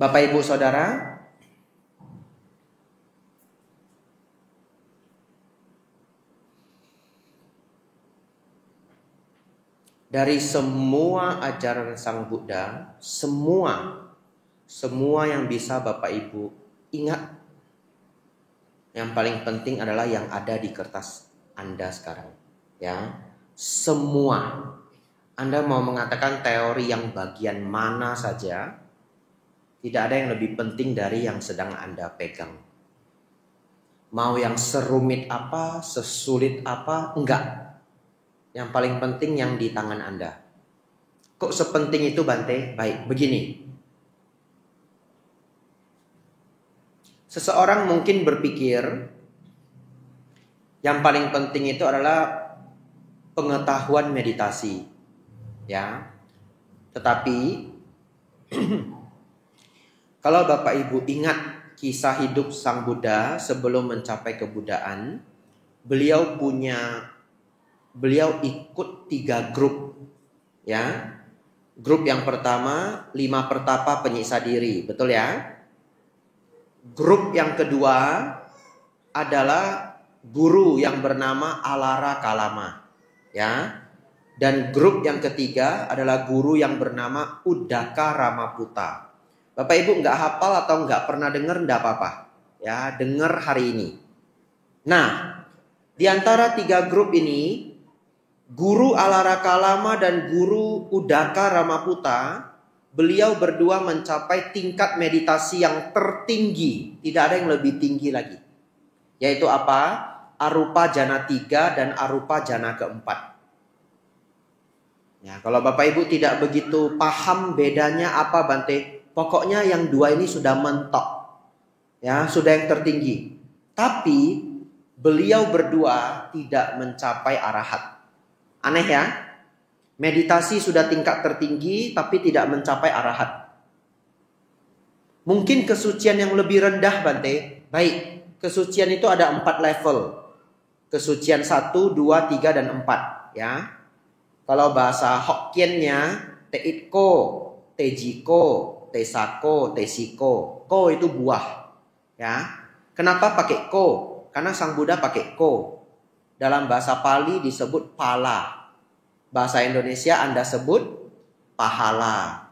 Bapak Ibu Saudara, dari semua ajaran Sang Buddha, semua yang bisa Bapak Ibu ingat, yang paling penting adalah yang ada di kertas Anda sekarang. Ya, semua. Anda mau mengatakan teori yang bagian mana saja, tidak ada yang lebih penting dari yang sedang Anda pegang. Mau yang serumit apa, sesulit apa, enggak. Yang paling penting yang di tangan Anda. Kok sepenting itu Bante? Baik, begini. Seseorang mungkin berpikir yang paling penting itu adalah pengetahuan meditasi. Ya. Tetapi kalau Bapak Ibu ingat kisah hidup Sang Buddha sebelum mencapai kebuddhaan, beliau ikut 3 grup. Ya. Grup yang pertama 5 pertapa penyiksa diri, betul ya? Grup yang kedua adalah guru yang bernama Alara Kalama, ya. Dan grup yang ketiga adalah guru yang bernama Uddaka Ramaputta. Bapak Ibu nggak hafal atau nggak pernah dengar, nggak apa-apa, ya. Dengar hari ini. Nah, di antara 3 grup ini, guru Alara Kalama dan guru Uddaka Ramaputta, beliau berdua mencapai tingkat meditasi yang tertinggi. Tidak ada yang lebih tinggi lagi. Yaitu apa? Arupa jana 3 dan arupa jana keempat. Ya, kalau Bapak Ibu tidak begitu paham bedanya apa Bante, pokoknya yang 2 ini sudah mentok. Ya, sudah yang tertinggi. Tapi beliau berdua tidak mencapai arahat. Aneh ya? Meditasi sudah tingkat tertinggi tapi tidak mencapai arahat. Mungkin kesucian yang lebih rendah Bante. Baik, kesucian itu ada 4 level. Kesucian 1, 2, 3, dan 4. Ya. Kalau bahasa Hokkiennya, Teitko, Tejiko, Tesako, Tesiko. Ko itu buah. Ya. Kenapa pakai ko? Karena Sang Buddha pakai ko. Dalam bahasa Pali disebut pala. Bahasa Indonesia Anda sebut pahala.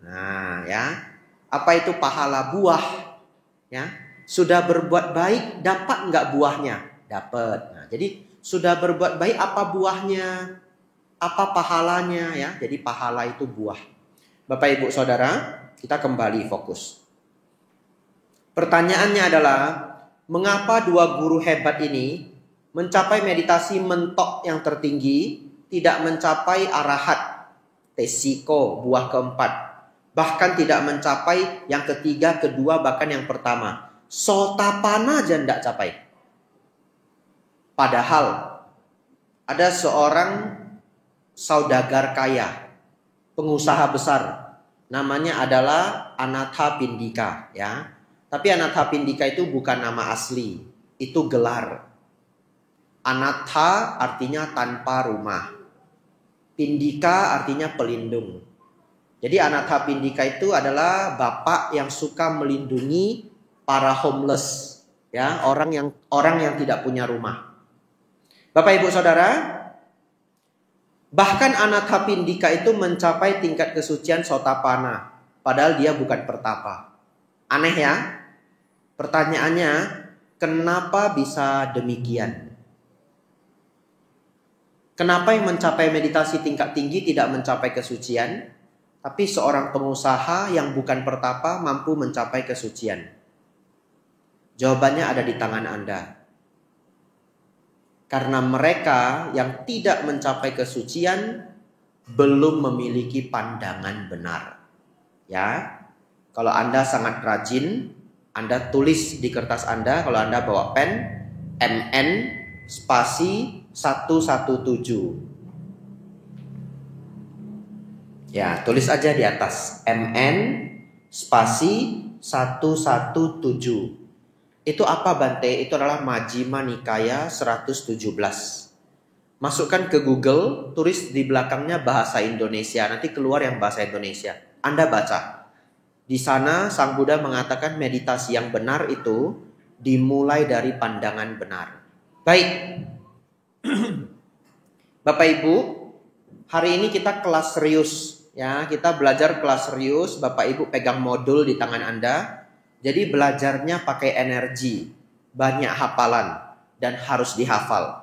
Nah, ya. Apa itu pahala? Buah. Ya. Sudah berbuat baik, dapat enggak buahnya? Dapat. Nah, jadi sudah berbuat baik, apa buahnya? Apa pahalanya, ya? Jadi pahala itu buah. Bapak Ibu Saudara, kita kembali fokus. Pertanyaannya adalah, mengapa 2 guru hebat ini mencapai meditasi mentok yang tertinggi, tidak mencapai arahat, tesiko, buah keempat. Bahkan tidak mencapai yang ketiga, kedua, bahkan yang pertama. Sotapanna aja tidak capai. Padahal ada seorang saudagar kaya, pengusaha besar. Namanya adalah Anathapindika, ya. Tapi Anathapindika itu bukan nama asli, itu gelar. Anatha artinya tanpa rumah. Pindika artinya pelindung. Jadi Anathapindika itu adalah bapak yang suka melindungi para homeless, ya, orang yang tidak punya rumah. Bapak Ibu Saudara, bahkan Anathapindika itu mencapai tingkat kesucian Sotapanna, padahal dia bukan pertapa. Aneh ya? Pertanyaannya, kenapa bisa demikian? Kenapa yang mencapai meditasi tingkat tinggi tidak mencapai kesucian, tapi seorang pengusaha yang bukan pertapa mampu mencapai kesucian? Jawabannya ada di tangan Anda. Karena mereka yang tidak mencapai kesucian belum memiliki pandangan benar. Ya, kalau Anda sangat rajin, Anda tulis di kertas Anda, kalau Anda bawa pen, MN spasi 117. Ya, tulis aja di atas MN spasi 117. Itu apa Bante? Itu adalah Majjhima Nikaya 117. Masukkan ke Google, tulis di belakangnya bahasa Indonesia. Nanti keluar yang bahasa Indonesia. Anda baca. Di sana Sang Buddha mengatakan meditasi yang benar itu dimulai dari pandangan benar. Baik. Bapak Ibu, hari ini kita kelas serius ya. Kita belajar kelas serius. Bapak Ibu pegang modul di tangan Anda. Jadi belajarnya pakai energi, banyak hafalan dan harus dihafal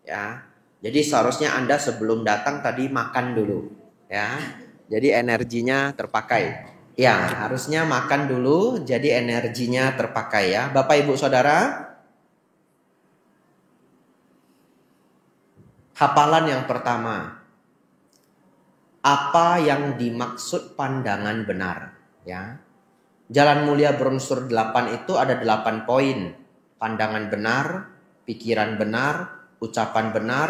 ya. Jadi seharusnya Anda sebelum datang tadi makan dulu ya. Jadi energinya terpakai. Ya, harusnya makan dulu jadi energinya terpakai ya. Bapak Ibu Saudara, hafalan yang pertama. Apa yang dimaksud pandangan benar ya? Jalan Mulia berunsur 8 itu ada 8 poin. Pandangan benar, pikiran benar, ucapan benar,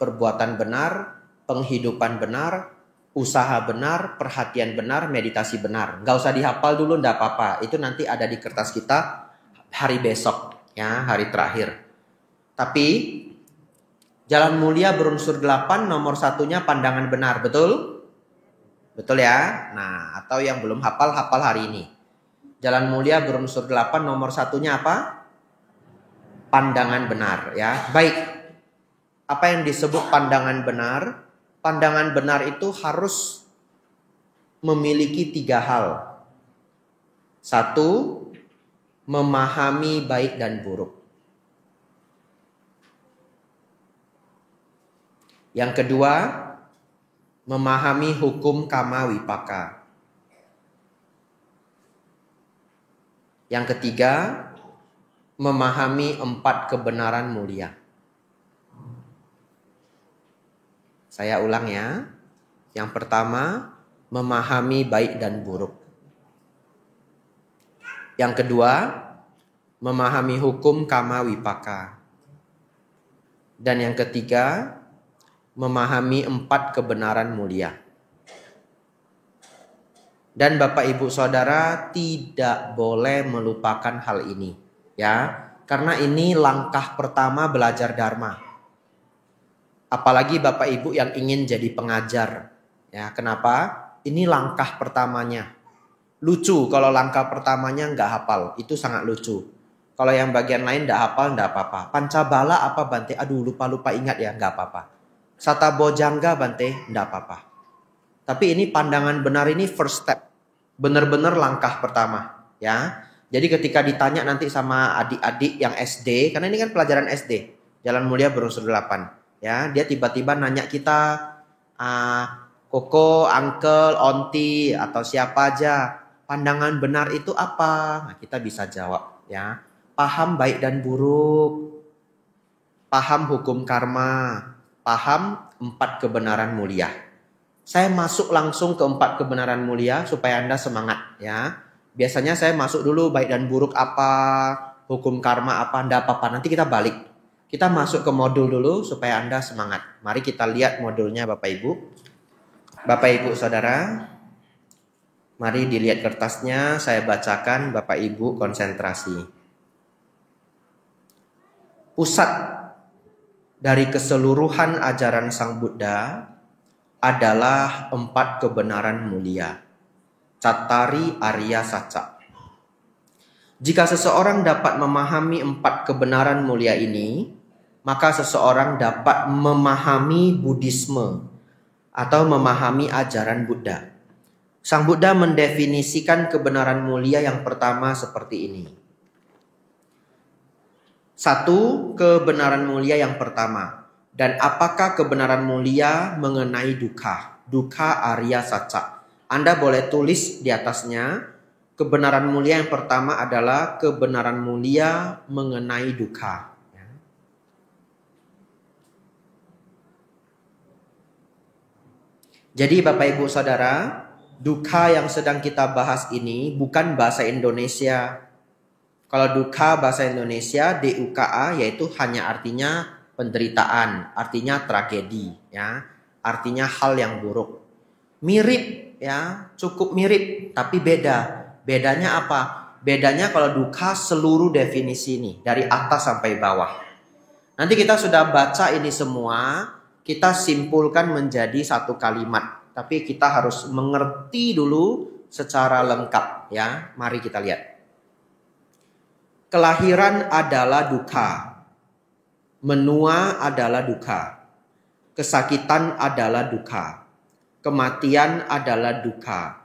perbuatan benar, penghidupan benar, usaha benar, perhatian benar, meditasi benar. Nggak usah dihafal dulu, nggak apa-apa. Itu nanti ada di kertas kita hari besok, ya, hari terakhir. Tapi Jalan Mulia berunsur 8, nomor satunya pandangan benar, betul? Betul ya? Nah, atau yang belum hafal hari ini. Jalan Mulia berunsur 8, nomor satunya apa? Pandangan benar, ya. Baik. Apa yang disebut pandangan benar? Pandangan benar itu harus memiliki 3 hal. 1, memahami baik dan buruk. Yang kedua, memahami hukum kama wipaka. Yang ketiga, memahami 4 kebenaran mulia. Saya ulang ya. Yang pertama, memahami baik dan buruk. Yang kedua, memahami hukum kama wipaka. Dan yang ketiga, memahami 4 kebenaran mulia. Dan Bapak Ibu Saudara tidak boleh melupakan hal ini, ya. Karena ini langkah pertama belajar Dharma. Apalagi Bapak Ibu yang ingin jadi pengajar. Ya, kenapa? Ini langkah pertamanya. Lucu kalau langkah pertamanya nggak hafal. Itu sangat lucu. Kalau yang bagian lain nggak hafal, nggak apa-apa. Pancabala apa Bante? Aduh, lupa-lupa ingat ya, nggak apa-apa. Satabojangga Bante, nggak apa-apa. Tapi ini pandangan benar, ini first step. Benar-benar langkah pertama. Ya. Jadi ketika ditanya nanti sama adik-adik yang SD, karena ini kan pelajaran SD. Jalan Mulia berunsur 8. Ya, dia tiba-tiba nanya kita, Koko, Uncle, Onti, atau siapa aja, pandangan benar itu apa? Nah, kita bisa jawab, ya. Paham baik dan buruk, paham hukum karma, paham 4 kebenaran mulia. Saya masuk langsung ke 4 kebenaran mulia supaya Anda semangat, ya. Biasanya saya masuk dulu baik dan buruk apa, hukum karma apa, enggak apa-apa. Nanti kita balik. Kita masuk ke modul dulu supaya Anda semangat. Mari kita lihat modulnya Bapak Ibu. Bapak Ibu Saudara, mari dilihat kertasnya, saya bacakan, Bapak Ibu konsentrasi. Pusat dari keseluruhan ajaran Sang Buddha adalah 4 kebenaran mulia. Cattari Arya Saca. Jika seseorang dapat memahami 4 kebenaran mulia ini, maka seseorang dapat memahami Buddhisme atau memahami ajaran Buddha. Sang Buddha mendefinisikan kebenaran mulia yang pertama seperti ini. 1, kebenaran mulia yang pertama. Dan apakah kebenaran mulia mengenai dukkha? Dukkha Arya Saca. Anda boleh tulis di atasnya. Kebenaran mulia yang pertama adalah kebenaran mulia mengenai dukkha. Jadi Bapak Ibu Saudara, dukkha yang sedang kita bahas ini bukan bahasa Indonesia. Kalau dukkha bahasa Indonesia, DUKA, yaitu hanya artinya penderitaan, artinya tragedi, ya, artinya hal yang buruk. Mirip, ya, cukup mirip, tapi beda. Bedanya apa? Bedanya kalau dukkha seluruh definisi ini, dari atas sampai bawah. Nanti kita sudah baca ini semua, kita simpulkan menjadi 1 kalimat. Tapi kita harus mengerti dulu secara lengkap ya. Mari kita lihat. Kelahiran adalah duka. Menua adalah duka. Kesakitan adalah duka. Kematian adalah duka.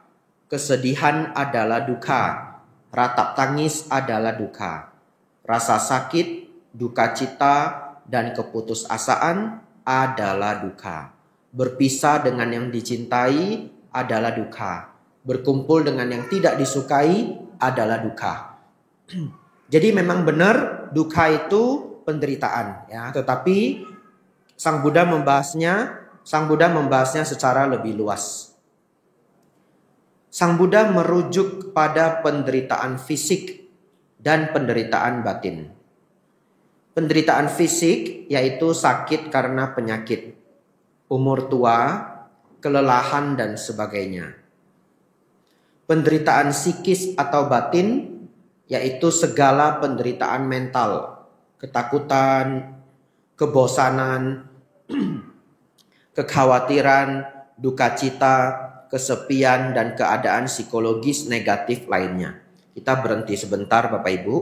Kesedihan adalah duka. Ratap tangis adalah duka. Rasa sakit, duka cita, dan keputusasaan adalah duka. Berpisah dengan yang dicintai adalah duka. Berkumpul dengan yang tidak disukai adalah duka. Jadi memang benar duka itu penderitaan ya, tetapi Sang Buddha membahasnya secara lebih luas. Sang Buddha merujuk pada penderitaan fisik dan penderitaan batin. Penderitaan fisik yaitu sakit karena penyakit, umur tua, kelelahan dan sebagainya. Penderitaan psikis atau batin yaitu segala penderitaan mental, ketakutan, kebosanan, kekhawatiran, duka cita, kesepian, dan keadaan psikologis negatif lainnya. Kita berhenti sebentar Bapak Ibu.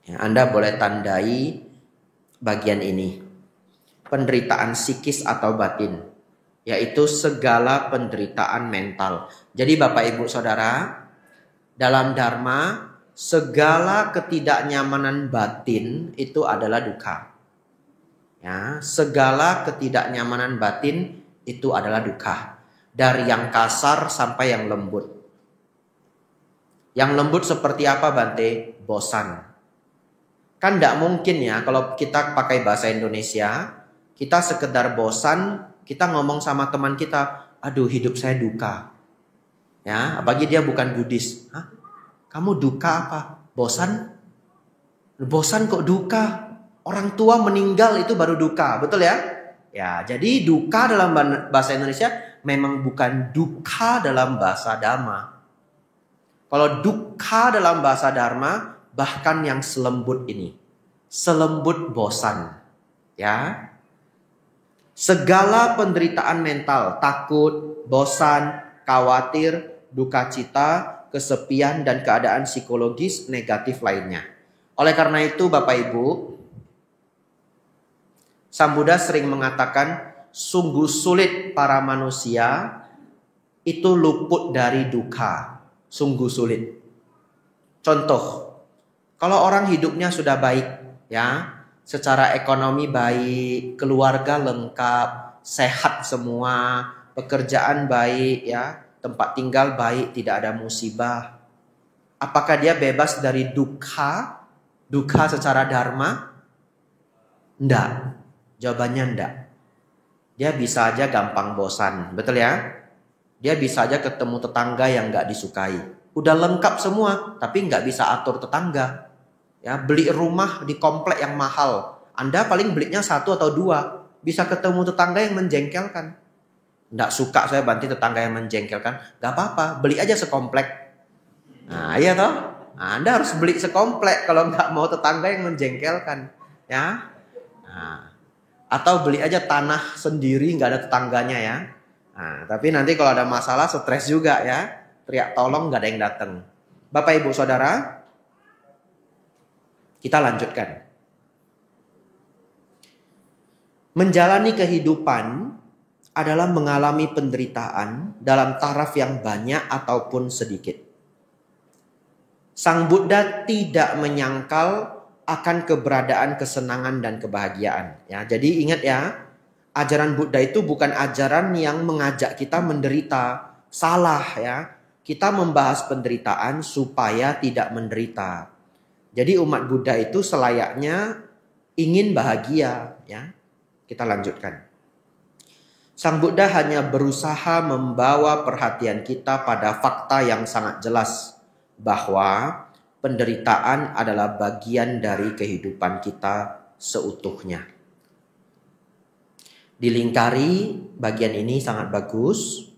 Ya, Anda boleh tandai bagian ini. Penderitaan psikis atau batin, yaitu segala penderitaan mental. Jadi Bapak Ibu Saudara, dalam Dharma, segala ketidaknyamanan batin itu adalah duka. Ya, segala ketidaknyamanan batin itu adalah duka. Dari yang kasar sampai yang lembut. Yang lembut seperti apa Bante? Bosan. Kan tidak mungkin ya kalau kita pakai bahasa Indonesia, kita sekedar bosan, kita ngomong sama teman kita, aduh hidup saya duka. Ya, apalagi dia bukan Buddhis. Hah? Kamu duka apa? Bosan? Bosan kok duka? Orang tua meninggal itu baru duka, betul ya? Ya, jadi duka dalam bahasa Indonesia memang bukan duka dalam bahasa Dhamma. Kalau duka dalam bahasa Dharma, bahkan yang selembut ini, selembut bosan, ya. Segala penderitaan mental, takut, bosan, khawatir, duka cita, kesepian, dan keadaan psikologis negatif lainnya. Oleh karena itu Bapak Ibu, Sang Buddha sering mengatakan sungguh sulit para manusia itu luput dari duka. Sungguh sulit. Contoh, kalau orang hidupnya sudah baik, ya, secara ekonomi baik, keluarga lengkap, sehat semua, pekerjaan baik, ya, tempat tinggal baik, tidak ada musibah. Apakah dia bebas dari duka? Duka secara dharma? Enggak. Jawabannya enggak. Dia bisa aja gampang bosan, betul ya? Dia bisa aja ketemu tetangga yang enggak disukai. Udah lengkap semua, tapi enggak bisa atur tetangga. Ya, beli rumah di komplek yang mahal. Anda paling belinya 1 atau 2. Bisa ketemu tetangga yang menjengkelkan. Nggak suka saya bantu tetangga yang menjengkelkan. Gak apa-apa, beli aja sekomplek. Nah iya toh. Nah, Anda harus beli sekomplek kalau nggak mau tetangga yang menjengkelkan. Ya. Nah, atau beli aja tanah sendiri nggak ada tetangganya ya. Nah, tapi nanti kalau ada masalah stres juga ya. Teriak tolong nggak ada yang datang. Bapak Ibu Saudara, kita lanjutkan. Menjalani kehidupan adalah mengalami penderitaan dalam taraf yang banyak ataupun sedikit. Sang Buddha tidak menyangkal akan keberadaan kesenangan dan kebahagiaan. Ya, jadi ingat ya, ajaran Buddha itu bukan ajaran yang mengajak kita menderita. Salah ya. Kita membahas penderitaan supaya tidak menderita. Jadi umat Buddha itu selayaknya ingin bahagia. Ya, kita lanjutkan. Sang Buddha hanya berusaha membawa perhatian kita pada fakta yang sangat jelas bahwa penderitaan adalah bagian dari kehidupan kita seutuhnya. Dilingkari bagian ini sangat bagus.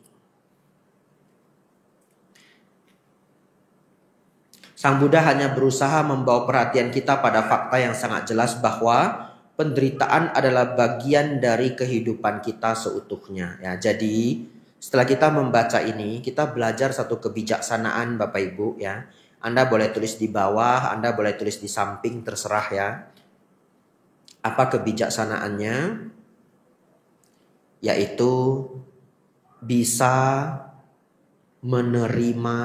Sang Buddha hanya berusaha membawa perhatian kita pada fakta yang sangat jelas bahwa penderitaan adalah bagian dari kehidupan kita seutuhnya. Ya, jadi Setelah kita membaca ini, kita belajar satu kebijaksanaan Bapak Ibu ya. Anda boleh tulis di bawah, Anda boleh tulis di samping, terserah ya. Apa kebijaksanaannya? Yaitu bisa menerima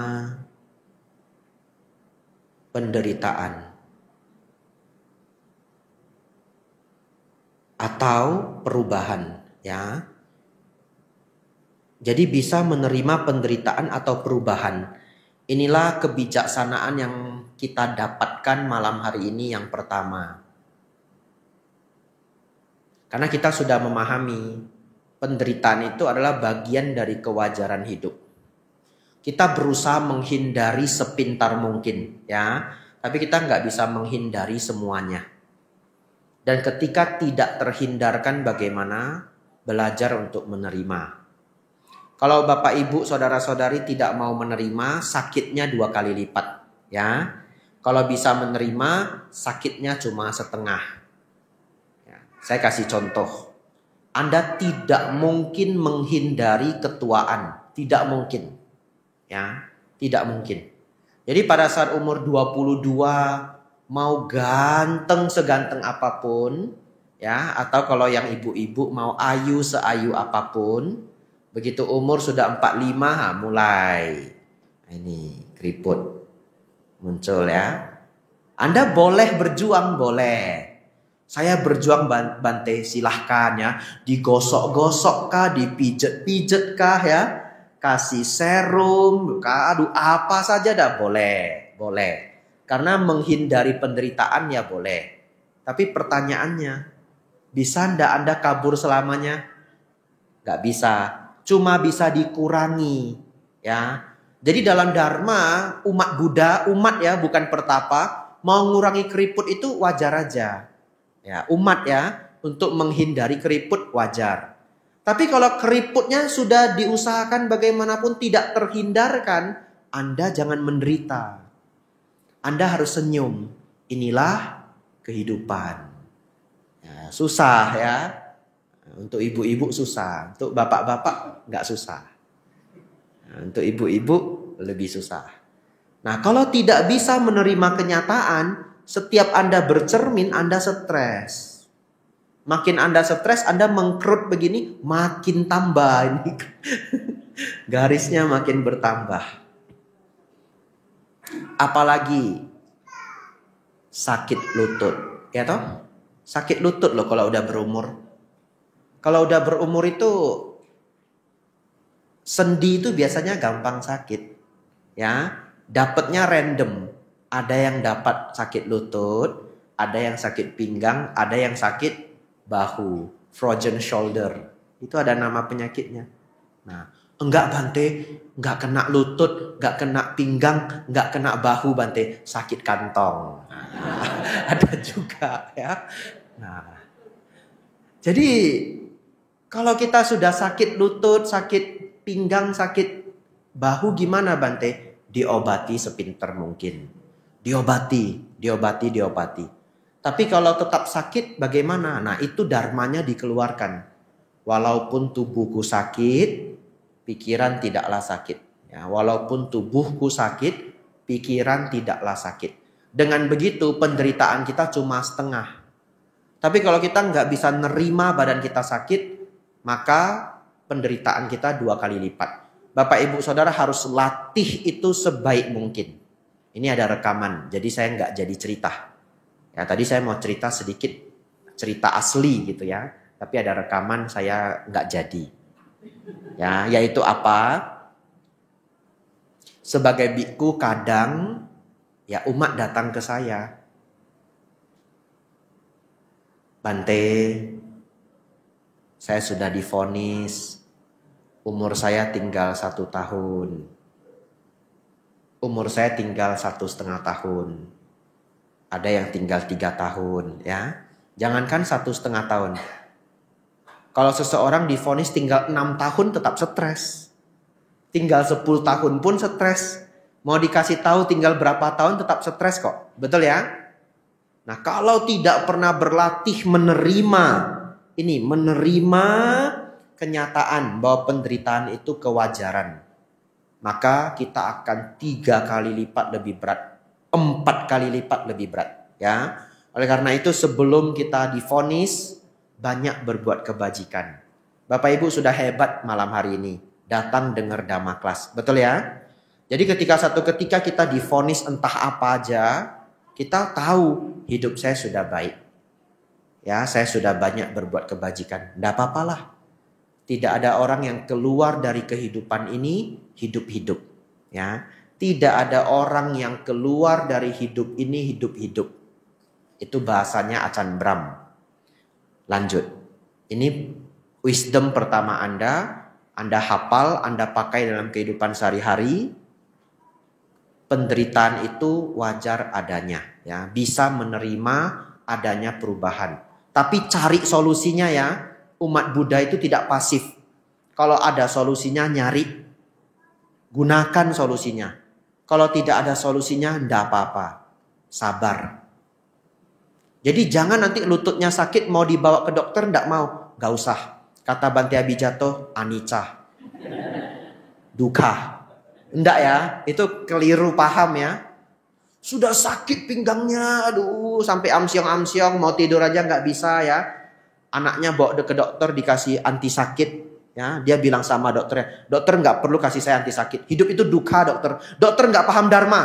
penderitaan atau perubahan ya. Jadi bisa menerima penderitaan atau perubahan. Inilah kebijaksanaan yang kita dapatkan malam hari ini yang pertama. Karena kita sudah memahami penderitaan itu adalah bagian dari kewajaran hidup. Kita berusaha menghindari sepintar mungkin ya. Tapi kita nggak bisa menghindari semuanya. Dan ketika tidak terhindarkan, bagaimana belajar untuk menerima. Kalau Bapak Ibu saudara-saudari tidak mau menerima, sakitnya 2 kali lipat ya. Kalau bisa menerima, sakitnya cuma setengah ya. Saya kasih contoh. Anda tidak mungkin menghindari ketuaan, tidak mungkin ya, tidak mungkin. Jadi pada saat umur 22 mau ganteng seganteng apapun ya, atau kalau yang ibu-ibu mau ayu seayu apapun, begitu umur sudah 45 mulai ini keriput muncul ya. Anda boleh berjuang, boleh. Saya berjuang Bante, silahkan ya. Digosok-gosok kah, dipijet-pijet kah ya. Kasih serum, aduh apa saja dah boleh, boleh. Karena menghindari penderitaan ya boleh. Tapi pertanyaannya, bisa ndak Anda kabur selamanya? Gak bisa. Cuma bisa dikurangi ya. Jadi dalam dharma umat Buddha, umat ya bukan pertapa, mau ngurangi keriput itu wajar aja. Ya, umat ya untuk menghindari keriput wajar. Tapi kalau keriputnya sudah diusahakan bagaimanapun tidak terhindarkan, Anda jangan menderita. Anda harus senyum. Inilah kehidupan. Ya, susah ya. Untuk ibu-ibu susah, untuk bapak-bapak nggak susah. Nah, untuk ibu-ibu lebih susah. Nah, kalau tidak bisa menerima kenyataan, setiap Anda bercermin, Anda stres. Makin Anda stres, Anda mengkerut begini, makin tambah ini. Garisnya makin bertambah. Apalagi sakit lutut, ya toh? Sakit lutut loh kalau udah berumur. Kalau udah berumur itu sendi itu biasanya gampang sakit. Ya, dapatnya random. Ada yang dapat sakit lutut, ada yang sakit pinggang, ada yang sakit bahu, frozen shoulder. Itu ada nama penyakitnya. Nah, enggak Bante, enggak kena lutut, enggak kena pinggang, enggak kena bahu Bante, sakit kantong. Ada juga ya. Nah, jadi kalau kita sudah sakit lutut, sakit pinggang, sakit bahu gimana Bante? Diobati sepinter mungkin. Diobati. Tapi kalau tetap sakit bagaimana? Nah itu dharmanya dikeluarkan. Walaupun tubuhku sakit, pikiran tidaklah sakit. Ya, walaupun tubuhku sakit, pikiran tidaklah sakit. Dengan begitu penderitaan kita cuma setengah. Tapi kalau kita nggak bisa nerima badan kita sakit, maka penderitaan kita 2 kali lipat. Bapak Ibu Saudara harus latih itu sebaik mungkin. Ini ada rekaman, jadi saya nggak jadi cerita. Ya tadi saya mau cerita sedikit, cerita asli gitu ya. Tapi ada rekaman saya nggak jadi. Ya, yaitu apa? Sebagai biku kadang ya umat datang ke saya. Bante, saya sudah divonis, umur saya tinggal 1 tahun. Umur saya tinggal 1,5 tahun. Ada yang tinggal 3 tahun ya. Jangankan 1,5 tahun. Kalau seseorang divonis tinggal 6 tahun tetap stres. Tinggal 10 tahun pun stres. Mau dikasih tahu tinggal berapa tahun tetap stres kok. Betul ya? Nah kalau tidak pernah berlatih menerima kenyataan bahwa penderitaan itu kewajaran, maka kita akan 3 kali lipat lebih berat, 4 kali lipat lebih berat. Ya, oleh karena itu sebelum kita divonis, banyak berbuat kebajikan. Bapak Ibu sudah hebat malam hari ini, datang dengar Damaklas, betul ya? Jadi satu ketika kita divonis entah apa aja, kita tahu hidup saya sudah baik. Ya, saya sudah banyak berbuat kebajikan. Tidak apa-apalah. Tidak ada orang yang keluar dari kehidupan ini hidup-hidup. Ya, tidak ada orang yang keluar dari hidup ini hidup-hidup. Itu bahasanya Acan Bram. Lanjut. Ini wisdom pertama Anda hafal, Anda pakai dalam kehidupan sehari-hari. Penderitaan itu wajar adanya. Ya, bisa menerima adanya perubahan. Tapi cari solusinya ya. Umat Buddha itu tidak pasif. Kalau ada solusinya nyari. Gunakan solusinya. Kalau tidak ada solusinya tidak apa-apa. Sabar. Jadi jangan nanti lututnya sakit mau dibawa ke dokter tidak mau. Gak usah. Kata Bante Abhijato, anicca. Dukkha. Enggak ya. Itu keliru paham ya. Sudah sakit pinggangnya, aduh, sampai amsyong-amsyong, mau tidur aja nggak bisa ya. Anaknya bawa ke dokter dikasih anti sakit, ya. Dia bilang sama dokternya, dokter nggak perlu kasih saya anti sakit. Hidup itu duka dokter. Dokter nggak paham dharma.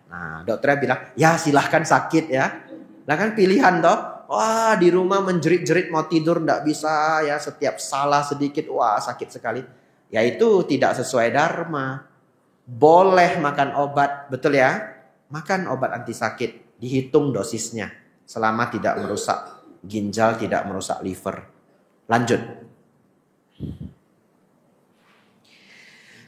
Nah, dokternya bilang, ya silahkan sakit ya. Nah kan pilihan toh. Wah di rumah menjerit-jerit mau tidur nggak bisa ya. Setiap salah sedikit, wah sakit sekali. Ya itu tidak sesuai dharma. Boleh makan obat, betul ya? Makan obat anti sakit, dihitung dosisnya. Selama tidak merusak ginjal, tidak merusak liver. Lanjut.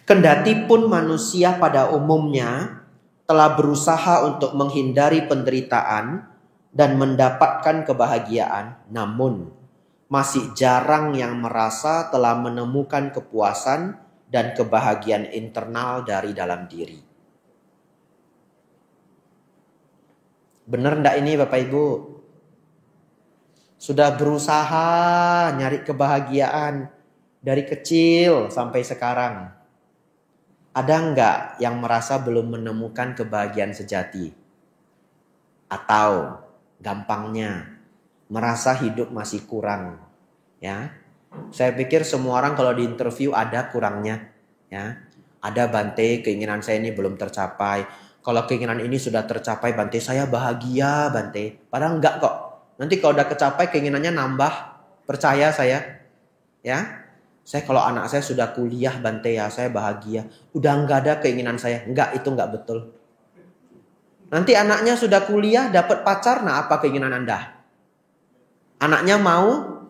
Kendati pun manusia pada umumnya telah berusaha untuk menghindari penderitaan dan mendapatkan kebahagiaan, namun masih jarang yang merasa telah menemukan kepuasan dan kebahagiaan internal dari dalam diri. Benar enggak ini Bapak Ibu? Sudah berusaha nyari kebahagiaan dari kecil sampai sekarang. Ada enggak yang merasa belum menemukan kebahagiaan sejati? Atau gampangnya merasa hidup masih kurang, ya? Saya pikir semua orang kalau diinterview ada kurangnya, ya. Ada Bante, keinginan saya ini belum tercapai. Kalau keinginan ini sudah tercapai Bante, saya bahagia Bante. Padahal enggak kok. Nanti kalau udah kecapai keinginannya nambah. Percaya saya. Ya. Saya kalau anak saya sudah kuliah Bante ya, saya bahagia. Udah enggak ada keinginan saya. Enggak, itu enggak betul. Nanti anaknya sudah kuliah, dapat pacar, nah apa keinginan Anda? Anaknya mau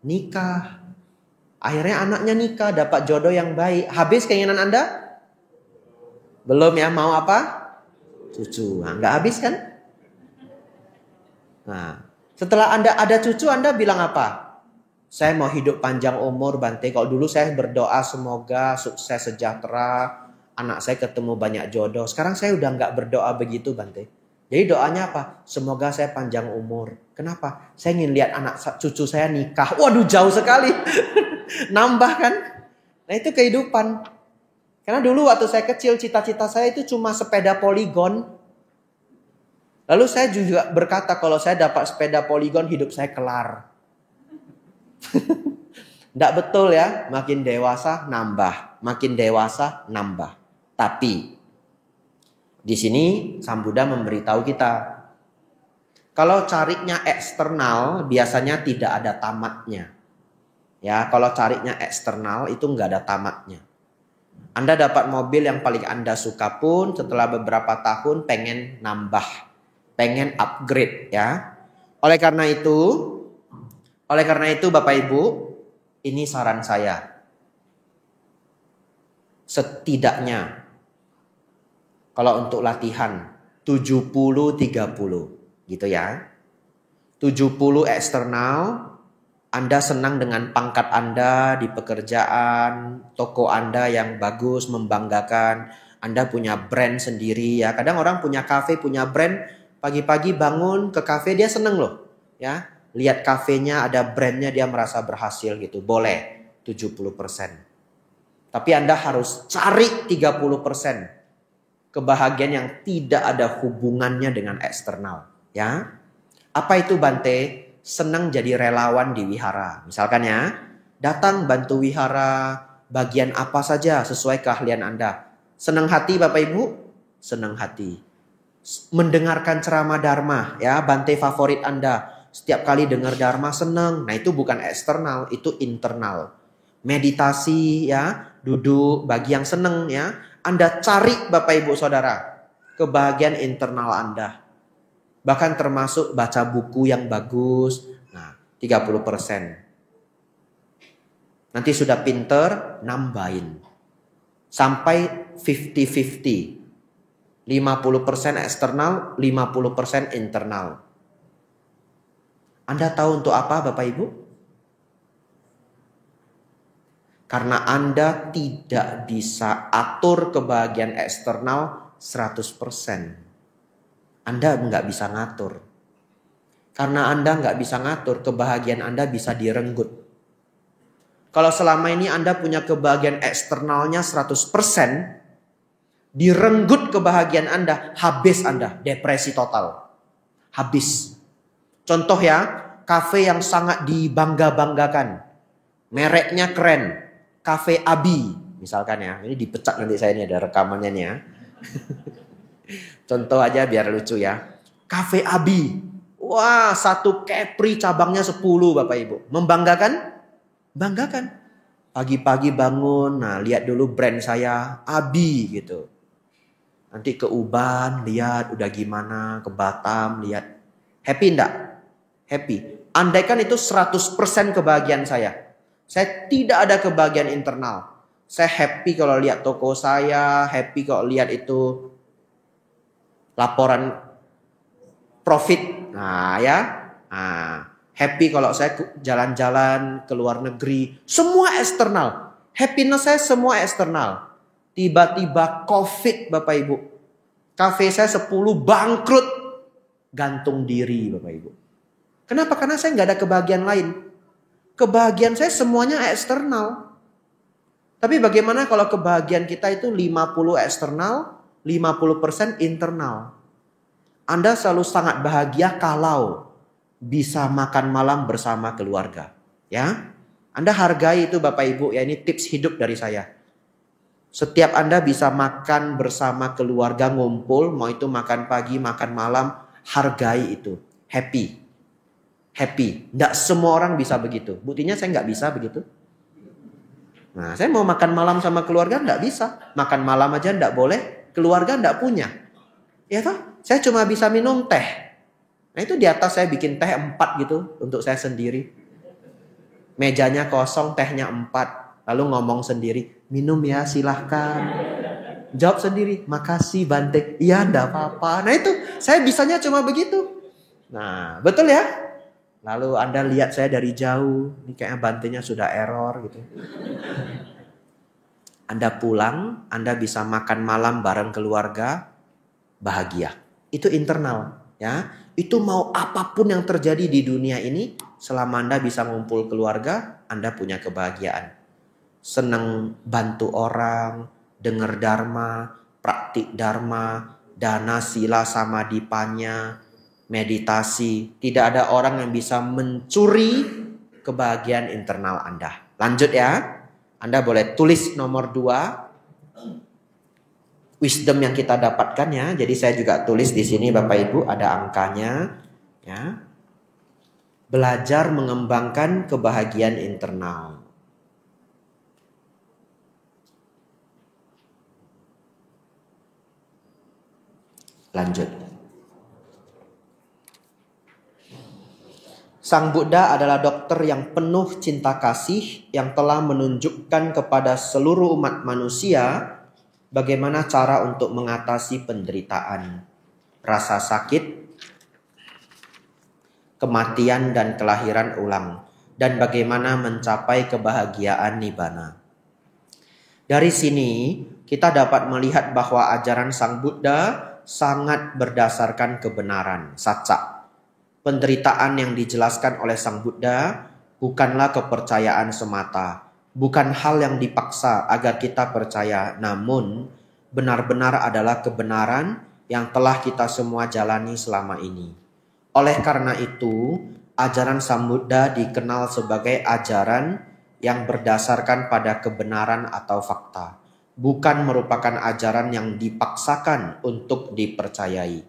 nikah. Akhirnya anaknya nikah, dapat jodoh yang baik. Habis keinginan Anda? Belum ya, mau apa? Cucu. Nah, nggak habis kan? Nah, setelah Anda ada cucu, Anda bilang apa? Saya mau hidup panjang umur Bante. Kalau dulu saya berdoa semoga sukses sejahtera, anak saya ketemu banyak jodoh. Sekarang saya udah nggak berdoa begitu Bante. Jadi doanya apa? Semoga saya panjang umur. Kenapa? Saya ingin lihat anak cucu saya nikah. Waduh jauh sekali. Nambah kan? Nah itu kehidupan. Karena dulu waktu saya kecil cita-cita saya itu cuma sepeda poligon. Lalu saya juga berkata kalau saya dapat sepeda poligon hidup saya kelar. Tidak betul ya. Makin dewasa nambah. Makin dewasa nambah. Tapi di sini Sang Buddha memberitahu kita. Kalau carinya eksternal biasanya tidak ada tamatnya. Ya, kalau carinya eksternal itu nggak ada tamatnya. Anda dapat mobil yang paling Anda suka pun setelah beberapa tahun pengen nambah, pengen upgrade ya. Oleh karena itu Bapak Ibu, ini saran saya. Setidaknya kalau untuk latihan 70-30 gitu ya. 70 eksternal. Anda senang dengan pangkat Anda di pekerjaan, toko Anda yang bagus, membanggakan. Anda punya brand sendiri ya. Kadang orang punya kafe, punya brand, pagi-pagi bangun ke kafe dia seneng loh. Ya, Lihat kafenya ada brandnya dia merasa berhasil gitu. Boleh 70%. Tapi Anda harus cari 30% kebahagiaan yang tidak ada hubungannya dengan eksternal. Ya, apa itu Bante? Senang jadi relawan di wihara. Misalkan ya, datang bantu wihara bagian apa saja sesuai keahlian Anda. Senang hati Bapak Ibu? Senang hati. Mendengarkan ceramah Dharma, ya, Bante favorit Anda. Setiap kali dengar Dharma senang. Nah, itu bukan eksternal, itu internal. Meditasi, ya, duduk bagi yang senang, ya. Anda cari Bapak Ibu Saudara kebahagiaan internal Anda. Bahkan termasuk baca buku yang bagus. Nah, 30%. Nanti sudah pinter, nambahin. Sampai 50-50. 50% eksternal, 50% internal. Anda tahu untuk apa Bapak Ibu? Karena Anda tidak bisa atur kebahagiaan eksternal 100%. Anda nggak bisa ngatur. Karena Anda nggak bisa ngatur, kebahagiaan Anda bisa direnggut. Kalau selama ini Anda punya kebahagiaan eksternalnya 100%, direnggut kebahagiaan Anda, habis Anda, depresi total. Habis. Contoh ya, kafe yang sangat dibangga-banggakan. Mereknya keren. Kafe Abi, misalkan ya. Ini dipecat nanti saya, ini ada rekamannya nih ya. Contoh aja biar lucu ya. Kafe Abi. Wah, satu Kepri cabangnya 10 Bapak Ibu. Membanggakan? Banggakan. Pagi-pagi bangun, nah lihat dulu brand saya, Abi gitu. Nanti ke Uban, lihat udah gimana, ke Batam, lihat. Happy enggak? Happy. Andaikan itu 100% kebahagiaan saya. Saya tidak ada kebahagiaan internal. Saya happy kalau lihat toko saya, happy kalau lihat itu laporan profit. Nah ya. Nah, happy kalau saya jalan-jalan ke luar negeri. Semua eksternal. Happiness saya semua eksternal. Tiba-tiba COVID Bapak Ibu. Kafe saya 10 bangkrut. Gantung diri Bapak Ibu. Kenapa? Karena saya nggak ada kebahagiaan lain. Kebahagiaan saya semuanya eksternal. Tapi bagaimana kalau kebahagiaan kita itu 50 eksternal, 50% internal? Anda selalu sangat bahagia kalau bisa makan malam bersama keluarga. Ya, Anda hargai itu Bapak Ibu. Ya, ini tips hidup dari saya. Setiap Anda bisa makan bersama keluarga, ngumpul, mau itu makan pagi, makan malam, hargai itu. Happy. Happy. Tidak semua orang bisa begitu. Buktinya saya nggak bisa begitu. Nah, saya mau makan malam sama keluarga nggak bisa. Makan malam aja nggak boleh. Keluarga nggak punya. Ya toh? Saya cuma bisa minum teh. Nah itu di atas saya bikin teh 4 gitu untuk saya sendiri. Mejanya kosong, tehnya 4. Lalu ngomong sendiri, minum ya silahkan. Jawab sendiri, makasih Bante. Iya enggak apa-apa. Nah itu saya bisanya cuma begitu. Nah betul ya. Lalu Anda lihat saya dari jauh. Ini kayaknya Bantenya sudah error gitu. Anda pulang, Anda bisa makan malam bareng keluarga. Bahagia. Itu internal. Ya, itu mau apapun yang terjadi di dunia ini. Selama Anda bisa ngumpul keluarga, Anda punya kebahagiaan. Senang bantu orang, dengar dharma, praktik dharma, dana sila samadhipanya, meditasi. Tidak ada orang yang bisa mencuri kebahagiaan internal Anda. Lanjut ya. Anda boleh tulis nomor 2. Wisdom yang kita dapatkan ya. Jadi saya juga tulis di sini Bapak Ibu ada angkanya ya. Belajar mengembangkan kebahagiaan internal. Lanjut. Sang Buddha adalah dokter yang penuh cinta kasih yang telah menunjukkan kepada seluruh umat manusia bagaimana cara untuk mengatasi penderitaan, rasa sakit, kematian dan kelahiran ulang, dan bagaimana mencapai kebahagiaan nibbana. Dari sini kita dapat melihat bahwa ajaran Sang Buddha sangat berdasarkan kebenaran, sacca. Penderitaan yang dijelaskan oleh Sang Buddha bukanlah kepercayaan semata, bukan hal yang dipaksa agar kita percaya, namun benar-benar adalah kebenaran yang telah kita semua jalani selama ini. Oleh karena itu, ajaran Sang Buddha dikenal sebagai ajaran yang berdasarkan pada kebenaran atau fakta, bukan merupakan ajaran yang dipaksakan untuk dipercayai.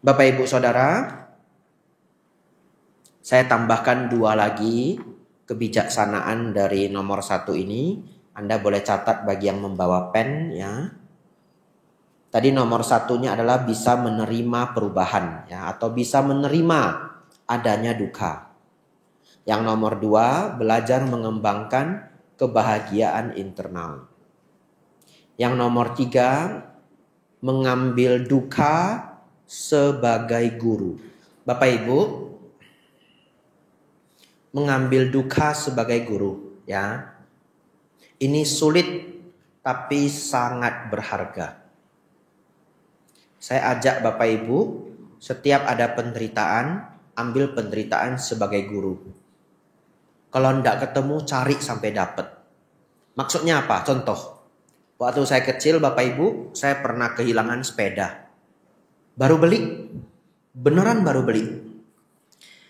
Bapak Ibu Saudara, saya tambahkan 2 lagi kebijaksanaan dari nomor 1 ini. Anda boleh catat bagi yang membawa pen ya. Tadi nomor 1-nya adalah bisa menerima perubahan ya, atau bisa menerima adanya duka. Yang nomor 2, belajar mengembangkan kebahagiaan internal. Yang nomor 3, mengambil duka sebagai guru. Bapak Ibu, mengambil duka sebagai guru ya. Ini sulit tapi sangat berharga. Saya ajak Bapak Ibu, setiap ada penderitaan, ambil penderitaan sebagai guru. Kalau tidak ketemu, cari sampai dapat. Maksudnya apa? Contoh, waktu saya kecil Bapak Ibu, saya pernah kehilangan sepeda. Baru beli, beneran baru beli.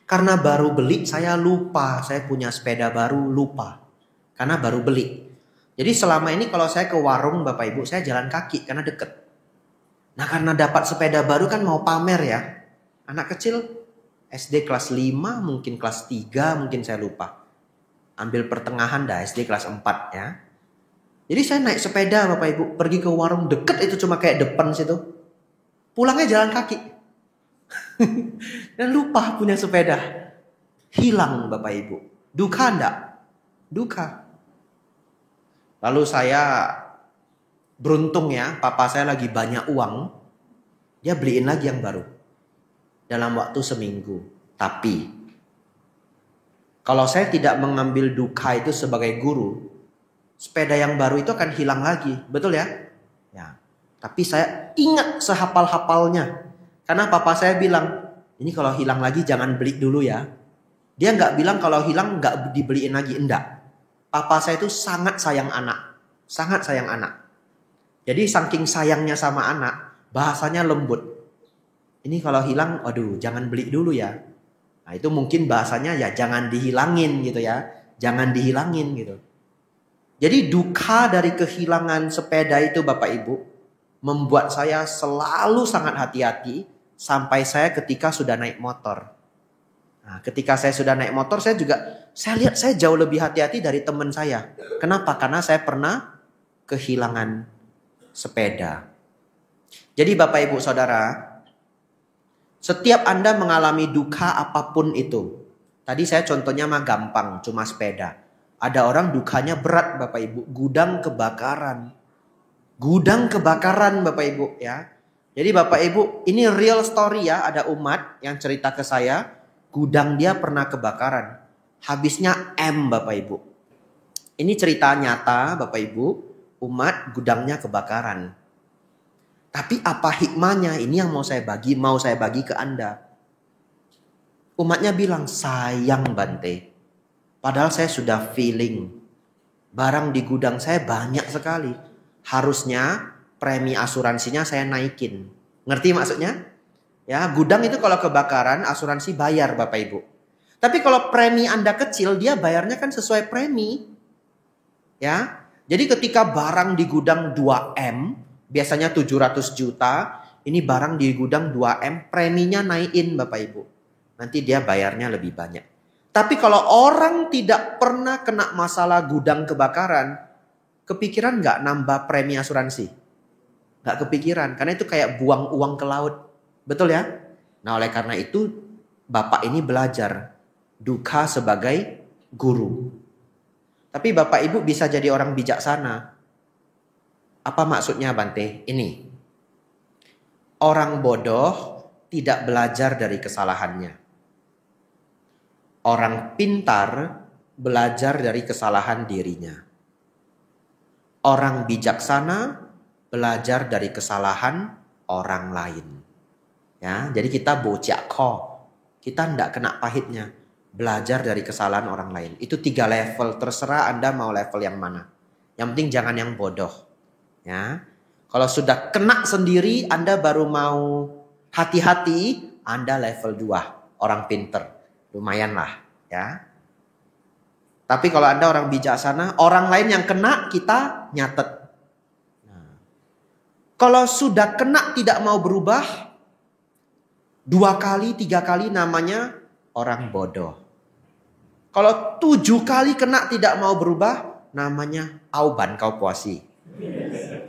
Karena baru beli, saya lupa. Saya punya sepeda baru, lupa. Karena baru beli. Jadi selama ini kalau saya ke warung Bapak Ibu, saya jalan kaki karena deket. Nah karena dapat sepeda baru kan mau pamer ya. Anak kecil, SD kelas 5, mungkin kelas 3, mungkin saya lupa. Ambil pertengahan dah, SD kelas 4 ya. Jadi saya naik sepeda Bapak Ibu, pergi ke warung deket itu cuma kayak depan situ. Pulangnya jalan kaki. Dan lupa punya sepeda. Hilang Bapak Ibu. Duka enggak? Duka. Lalu saya beruntung ya, papa saya lagi banyak uang. Dia beliin lagi yang baru. Dalam waktu seminggu. Tapi kalau saya tidak mengambil duka itu sebagai guru, sepeda yang baru itu akan hilang lagi. Betul ya? Ya. Tapi saya ingat sehafal-hafalnya. Karena papa saya bilang, ini kalau hilang lagi jangan beli dulu ya. Dia nggak bilang kalau hilang nggak dibeliin lagi. Enggak. Papa saya itu sangat sayang anak. Sangat sayang anak. Jadi saking sayangnya sama anak, bahasanya lembut. Ini kalau hilang, aduh jangan beli dulu ya. Nah itu mungkin bahasanya ya jangan dihilangin gitu ya. Jangan dihilangin gitu. Jadi duka dari kehilangan sepeda itu Bapak Ibu, membuat saya selalu sangat hati-hati. Sampai saya ketika sudah naik motor. Nah, ketika saya sudah naik motor, saya lihat saya jauh lebih hati-hati dari teman saya. Kenapa? Karena saya pernah kehilangan sepeda. Jadi Bapak Ibu Saudara, setiap Anda mengalami duka apapun itu. Tadi saya contohnya mah gampang, cuma sepeda. Ada orang dukanya berat Bapak Ibu, gudang kebakaran. Gudang kebakaran Bapak Ibu ya. Jadi Bapak Ibu, ini real story ya, ada umat yang cerita ke saya, gudang dia pernah kebakaran. Habisnya M Bapak Ibu. Ini cerita nyata Bapak Ibu, umat gudangnya kebakaran. Tapi apa hikmahnya? Ini yang mau saya bagi ke Anda. Umatnya bilang, sayang Bante. Padahal saya sudah feeling, barang di gudang saya banyak sekali. Harusnya premi asuransinya saya naikin. Ngerti maksudnya? Ya, gudang itu kalau kebakaran asuransi bayar Bapak Ibu. Tapi kalau premi Anda kecil, dia bayarnya kan sesuai premi. Ya. Jadi ketika barang di gudang 2M, biasanya 700 juta, ini barang di gudang 2M, preminya naikin Bapak Ibu. Nanti dia bayarnya lebih banyak. Tapi kalau orang tidak pernah kena masalah gudang kebakaran, kepikiran nggak nambah premi asuransi? Nggak kepikiran, karena itu kayak buang uang ke laut. Betul ya? Nah oleh karena itu, Bapak ini belajar duka sebagai guru. Tapi Bapak Ibu bisa jadi orang bijaksana. Apa maksudnya Bante? Ini. Orang bodoh tidak belajar dari kesalahannya. Orang pintar belajar dari kesalahan dirinya. Orang bijaksana belajar dari kesalahan orang lain. Ya, jadi kita bocak ko. Kita tidak kena pahitnya. Belajar dari kesalahan orang lain. Itu 3 level. Terserah Anda mau level yang mana. Yang penting jangan yang bodoh. Ya. Kalau sudah kena sendiri, Anda baru mau hati-hati, Anda level 2. Orang pinter. Lumayan lah. Ya. Tapi kalau Anda orang bijaksana, orang lain yang kena, kita nyatet. Nah. Kalau sudah kena tidak mau berubah, 2 kali, 3 kali namanya orang bodoh. Kalau 7 kali kena tidak mau berubah, namanya auban kau puasi.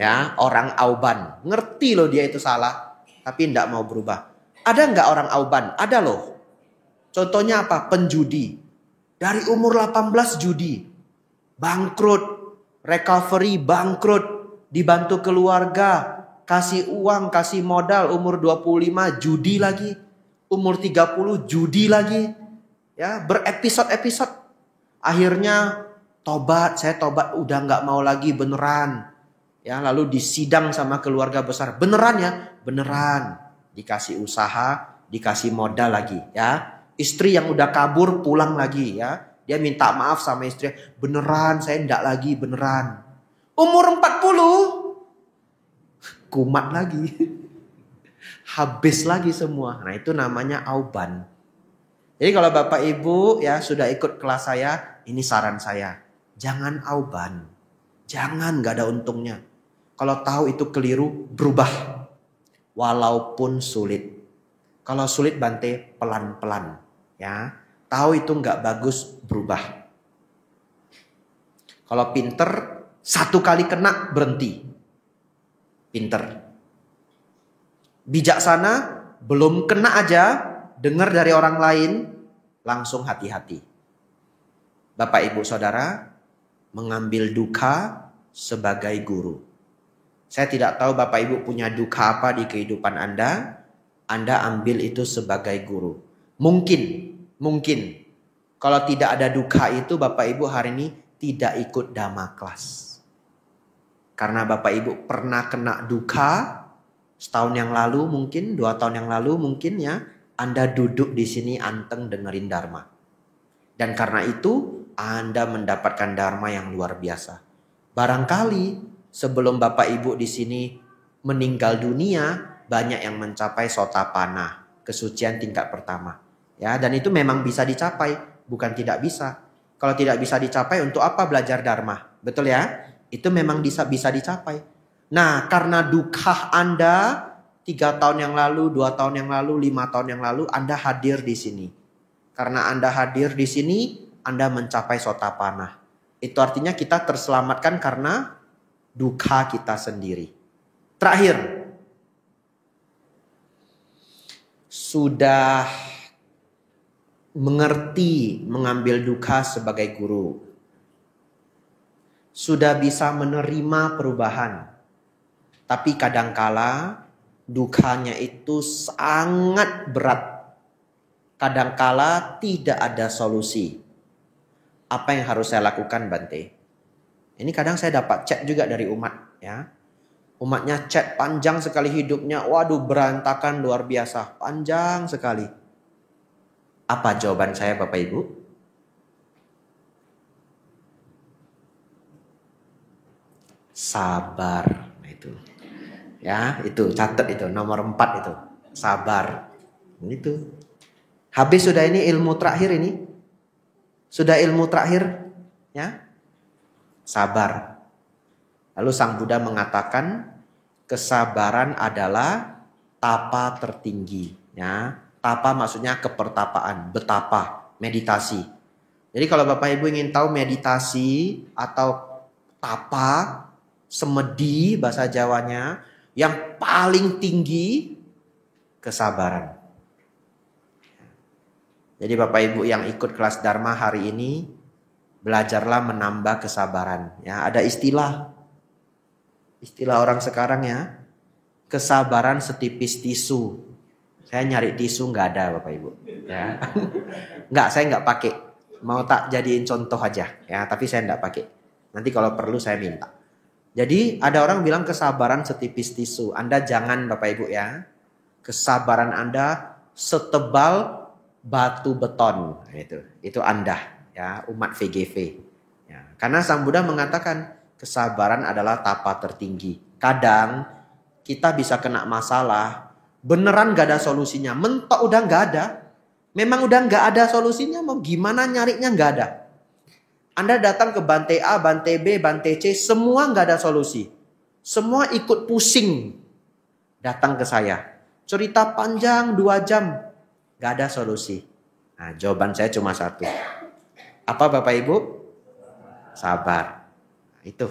Ya, orang auban. Ngerti loh dia itu salah, tapi tidak mau berubah. Ada nggak orang auban? Ada loh. Contohnya apa? Penjudi. Dari umur 18 judi. Bangkrut. Recovery bangkrut. Dibantu keluarga. Kasih uang, kasih modal. Umur 25 judi lagi. Umur 30 judi lagi. Ya, berepisode-episode. Akhirnya tobat. Saya tobat udah nggak mau lagi beneran. Ya, lalu disidang sama keluarga besar. Beneran ya? Beneran. Dikasih usaha, dikasih modal lagi ya. Istri yang udah kabur pulang lagi ya. Dia minta maaf sama istri. Beneran saya enggak lagi, beneran. Umur 40 kumat lagi. Habis lagi semua. Nah, itu namanya auban. Jadi kalau Bapak Ibu ya sudah ikut kelas saya, ini saran saya. Jangan auban. Jangan, nggak ada untungnya. Kalau tahu itu keliru, berubah. Walaupun sulit. Kalau sulit Bante pelan-pelan. Ya, tahu itu nggak bagus, berubah. Kalau pinter, 1 kali kena berhenti. Pinter. Bijaksana, belum kena aja, dengar dari orang lain, langsung hati-hati. Bapak Ibu Saudara, mengambil duka sebagai guru. Saya tidak tahu Bapak Ibu punya duka apa di kehidupan Anda. Anda ambil itu sebagai guru. Mungkin kalau tidak ada duka itu Bapak Ibu hari ini tidak ikut Dhamma kelas. Karena Bapak Ibu pernah kena duka setahun yang lalu mungkin, 2 tahun yang lalu mungkin ya, Anda duduk di sini anteng dengerin Dharma. Dan karena itu Anda mendapatkan Dharma yang luar biasa. Barangkali sebelum Bapak Ibu di sini meninggal dunia, banyak yang mencapai Sotapanna, kesucian tingkat pertama. Ya, dan itu memang bisa dicapai, bukan tidak bisa. Kalau tidak bisa dicapai, untuk apa belajar Dharma? Betul ya? Itu memang bisa dicapai. Nah, karena duka Anda 3 tahun yang lalu, 2 tahun yang lalu, 5 tahun yang lalu, Anda hadir di sini. Karena Anda hadir di sini, Anda mencapai Sotapanna. Itu artinya kita terselamatkan karena duka kita sendiri. Terakhir, sudah mengerti mengambil duka sebagai guru. Sudah bisa menerima perubahan. Tapi kadangkala dukanya itu sangat berat. Kadangkala tidak ada solusi. Apa yang harus saya lakukan, Bante? Ini kadang saya dapat chat juga dari umat, ya. Umatnya chat panjang sekali hidupnya. Waduh, berantakan luar biasa. Panjang sekali. Apa jawaban saya Bapak Ibu? Sabar. Nah itu. Ya, itu catat itu nomor 4 itu. Sabar. Itu. Habis sudah ini ilmu terakhir ini. Sudah ilmu terakhir, ya. Sabar. Lalu Sang Buddha mengatakan kesabaran adalah tapa tertinggi, ya. Tapa maksudnya kepertapaan, betapa, meditasi. Jadi kalau Bapak Ibu ingin tahu meditasi atau tapa, semedi bahasa Jawanya, yang paling tinggi kesabaran. Jadi Bapak Ibu yang ikut kelas Dharma hari ini, belajarlah menambah kesabaran. Ya, ada istilah orang sekarang ya, kesabaran setipis tisu. Saya nyari tisu nggak ada Bapak Ibu. Ya, saya nggak pakai. Mau tak jadiin contoh aja. Ya, tapi saya nggak pakai. Nanti kalau perlu saya minta. Jadi ada orang bilang kesabaran setipis tisu. Anda jangan Bapak Ibu ya. Kesabaran Anda setebal batu beton. Itu Anda, ya, umat VGV. Ya, karena Sang Buddha mengatakan kesabaran adalah tapa tertinggi. Kadang kita bisa kena masalah, beneran gak ada solusinya, mentok udah gak ada. Memang udah gak ada solusinya, mau gimana nyarinya gak ada. Anda datang ke Bante A, Bante B, Bante C, semua gak ada solusi. Semua ikut pusing. Datang ke saya. Cerita panjang 2 jam. Gak ada solusi. Nah, jawaban saya cuma satu. Apa Bapak Ibu? Sabar. Nah, itu.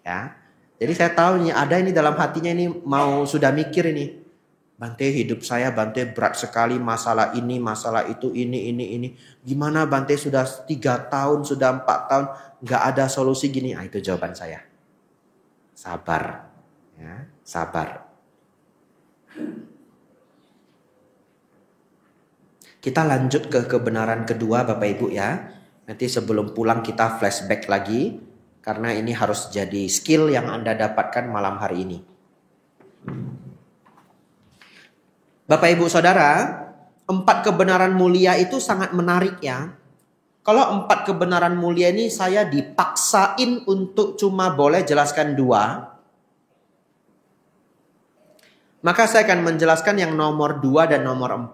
Ya. Jadi saya tahu nih ada ini dalam hatinya ini mau sudah mikir ini. Bante, hidup saya Bante berat sekali, masalah ini, masalah itu, ini. Gimana Bante sudah 3 tahun, sudah 4 tahun, gak ada solusi gini. Nah, itu jawaban saya. Sabar. Ya, sabar. Kita lanjut ke kebenaran kedua Bapak Ibu ya. Nanti sebelum pulang kita flashback lagi. Karena ini harus jadi skill yang Anda dapatkan malam hari ini. Bapak Ibu Saudara, 4 kebenaran mulia itu sangat menarik ya. Kalau 4 kebenaran mulia ini saya dipaksain untuk cuma boleh jelaskan 2. Maka saya akan menjelaskan yang nomor 2 dan nomor 4.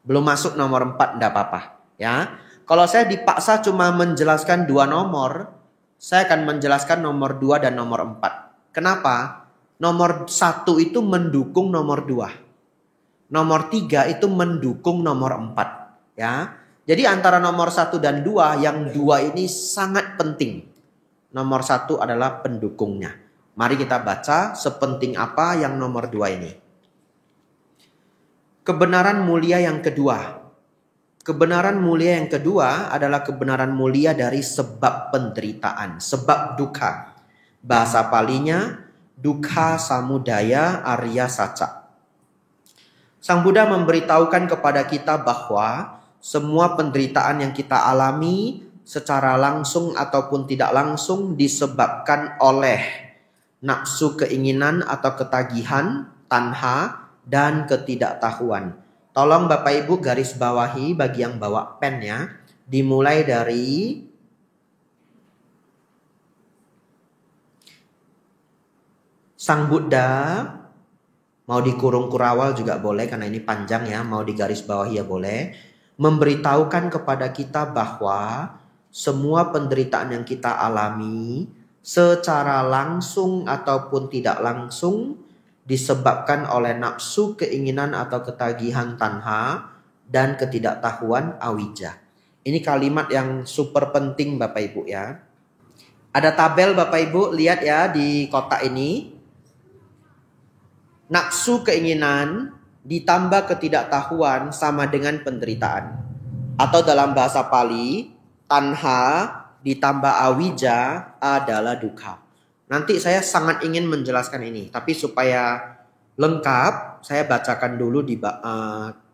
Belum masuk nomor 4 enggak apa-apa ya. Kalau saya dipaksa cuma menjelaskan 2 nomor, saya akan menjelaskan nomor 2 dan nomor 4. Kenapa? Nomor 1 itu mendukung nomor 2. Nomor 3 itu mendukung nomor 4. Ya. Jadi antara nomor 1 dan 2, yang 2 ini sangat penting. Nomor 1 adalah pendukungnya. Mari kita baca sepenting apa yang nomor 2 ini. Kebenaran mulia yang kedua. Kebenaran mulia yang kedua adalah kebenaran mulia dari sebab penderitaan, sebab duka. Bahasa Palinya Dukkha Samudaya Arya Saca. Sang Buddha memberitahukan kepada kita bahwa semua penderitaan yang kita alami secara langsung ataupun tidak langsung disebabkan oleh nafsu keinginan atau ketagihan, tanha, dan ketidaktahuan. Tolong Bapak Ibu garis bawahi bagi yang bawa pen ya. Dimulai dari Sang Buddha, mau dikurung kurawal juga boleh karena ini panjang ya, mau digaris bawahi ya boleh, memberitahukan kepada kita bahwa semua penderitaan yang kita alami secara langsung ataupun tidak langsung disebabkan oleh nafsu keinginan atau ketagihan tanha dan ketidaktahuan awija. Ini kalimat yang super penting Bapak Ibu ya. Ada tabel Bapak Ibu, lihat ya di kotak ini. Nafsu keinginan ditambah ketidaktahuan sama dengan penderitaan. Atau dalam bahasa Pali, tanha ditambah awija adalah dukkha. Nanti saya sangat ingin menjelaskan ini. Tapi supaya lengkap, saya bacakan dulu di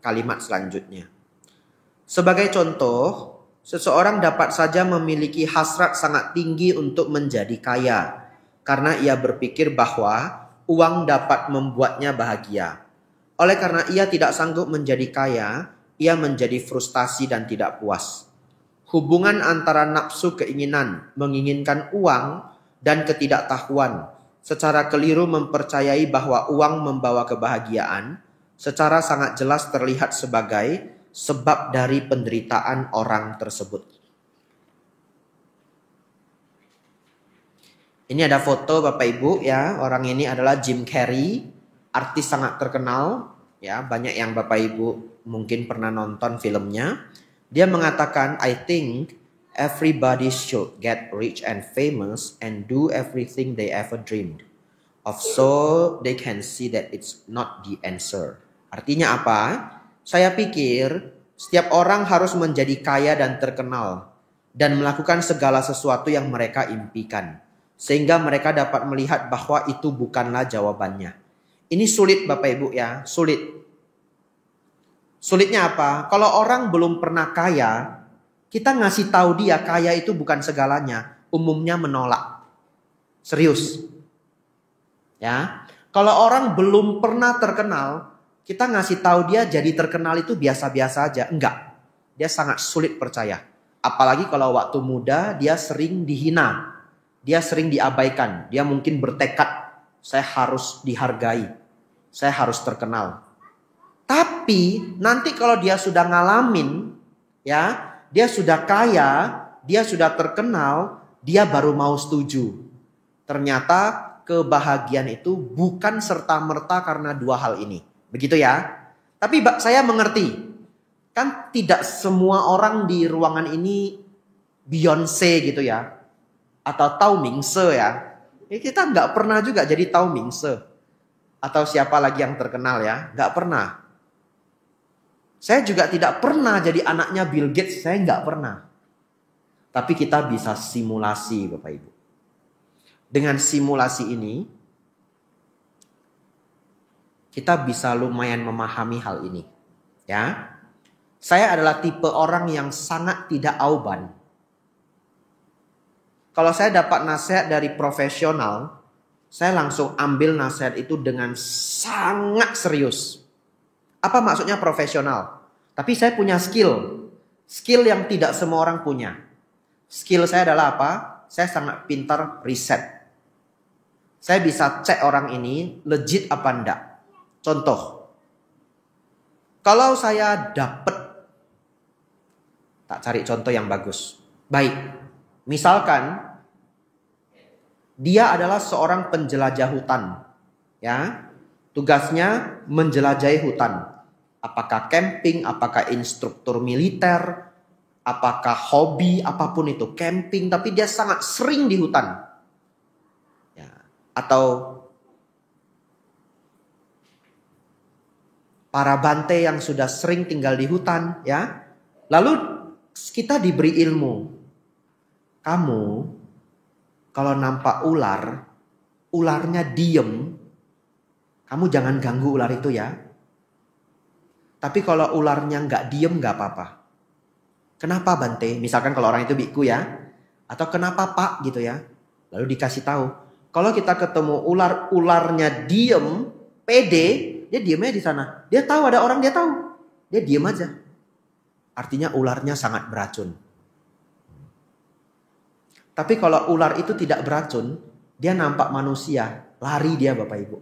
kalimat selanjutnya. Sebagai contoh, seseorang dapat saja memiliki hasrat sangat tinggi untuk menjadi kaya. Karena ia berpikir bahwa uang dapat membuatnya bahagia. Oleh karena ia tidak sanggup menjadi kaya, ia menjadi frustasi dan tidak puas. Hubungan antara nafsu keinginan, menginginkan uang, dan ketidaktahuan, secara keliru mempercayai bahwa uang membawa kebahagiaan, secara sangat jelas terlihat sebagai sebab dari penderitaan orang tersebut. Ini ada foto Bapak Ibu ya. Orang ini adalah Jim Carrey, artis sangat terkenal ya. Banyak yang Bapak Ibu mungkin pernah nonton filmnya. Dia mengatakan, I think everybody should get rich and famous and do everything they ever dreamed of so they can see that it's not the answer. Artinya apa? Saya pikir setiap orang harus menjadi kaya dan terkenal dan melakukan segala sesuatu yang mereka impikan. Sehingga mereka dapat melihat bahwa itu bukanlah jawabannya. Ini sulit Bapak Ibu ya, sulit. Sulitnya apa? Kalau orang belum pernah kaya, kita ngasih tahu dia kaya itu bukan segalanya, umumnya menolak. Serius. Ya. Kalau orang belum pernah terkenal, kita ngasih tahu dia jadi terkenal itu biasa-biasa aja. Enggak. Dia sangat sulit percaya. Apalagi kalau waktu muda dia sering dihina. Dia sering diabaikan. Dia mungkin bertekad, saya harus dihargai. Saya harus terkenal. Tapi nanti kalau dia sudah ngalamin, ya, dia sudah kaya, dia sudah terkenal, dia baru mau setuju. Ternyata kebahagiaan itu bukan serta-merta karena dua hal ini. Begitu ya. Tapi saya mengerti. Kan tidak semua orang di ruangan ini Beyonce gitu ya. Atau Tao Mingse ya. Kita nggak pernah juga jadi Tao Mingse. Atau siapa lagi yang terkenal ya. Nggak pernah. Saya juga tidak pernah jadi anaknya Bill Gates. Saya nggak pernah. Tapi kita bisa simulasi Bapak Ibu. Dengan simulasi ini, kita bisa lumayan memahami hal ini. Ya, saya adalah tipe orang yang sangat tidak auban. Kalau saya dapat nasihat dari profesional, saya langsung ambil nasihat itu dengan sangat serius. Apa maksudnya profesional? Tapi saya punya skill. Skill yang tidak semua orang punya. Skill saya adalah apa? Saya sangat pintar riset. Saya bisa cek orang ini legit apa enggak. Contoh, kalau saya dapat, tak cari contoh yang bagus. Baik, misalkan dia adalah seorang penjelajah hutan, ya, tugasnya menjelajahi hutan. Apakah camping, apakah instruktur militer, apakah hobi, apapun itu, camping, tapi dia sangat sering di hutan, ya, atau para bante yang sudah sering tinggal di hutan, ya. Lalu kita diberi ilmu. Kamu kalau nampak ular, ularnya diem, kamu jangan ganggu ular itu ya. Tapi kalau ularnya nggak diem nggak apa-apa. Kenapa Bante? Misalkan kalau orang itu biku ya, atau kenapa Pak gitu ya. Lalu dikasih tahu, kalau kita ketemu ularnya diem, pede. Dia diam aja di sana. Dia tahu ada orang, dia tahu. Dia diam aja. Artinya ularnya sangat beracun. Tapi kalau ular itu tidak beracun, dia nampak manusia, lari dia Bapak Ibu.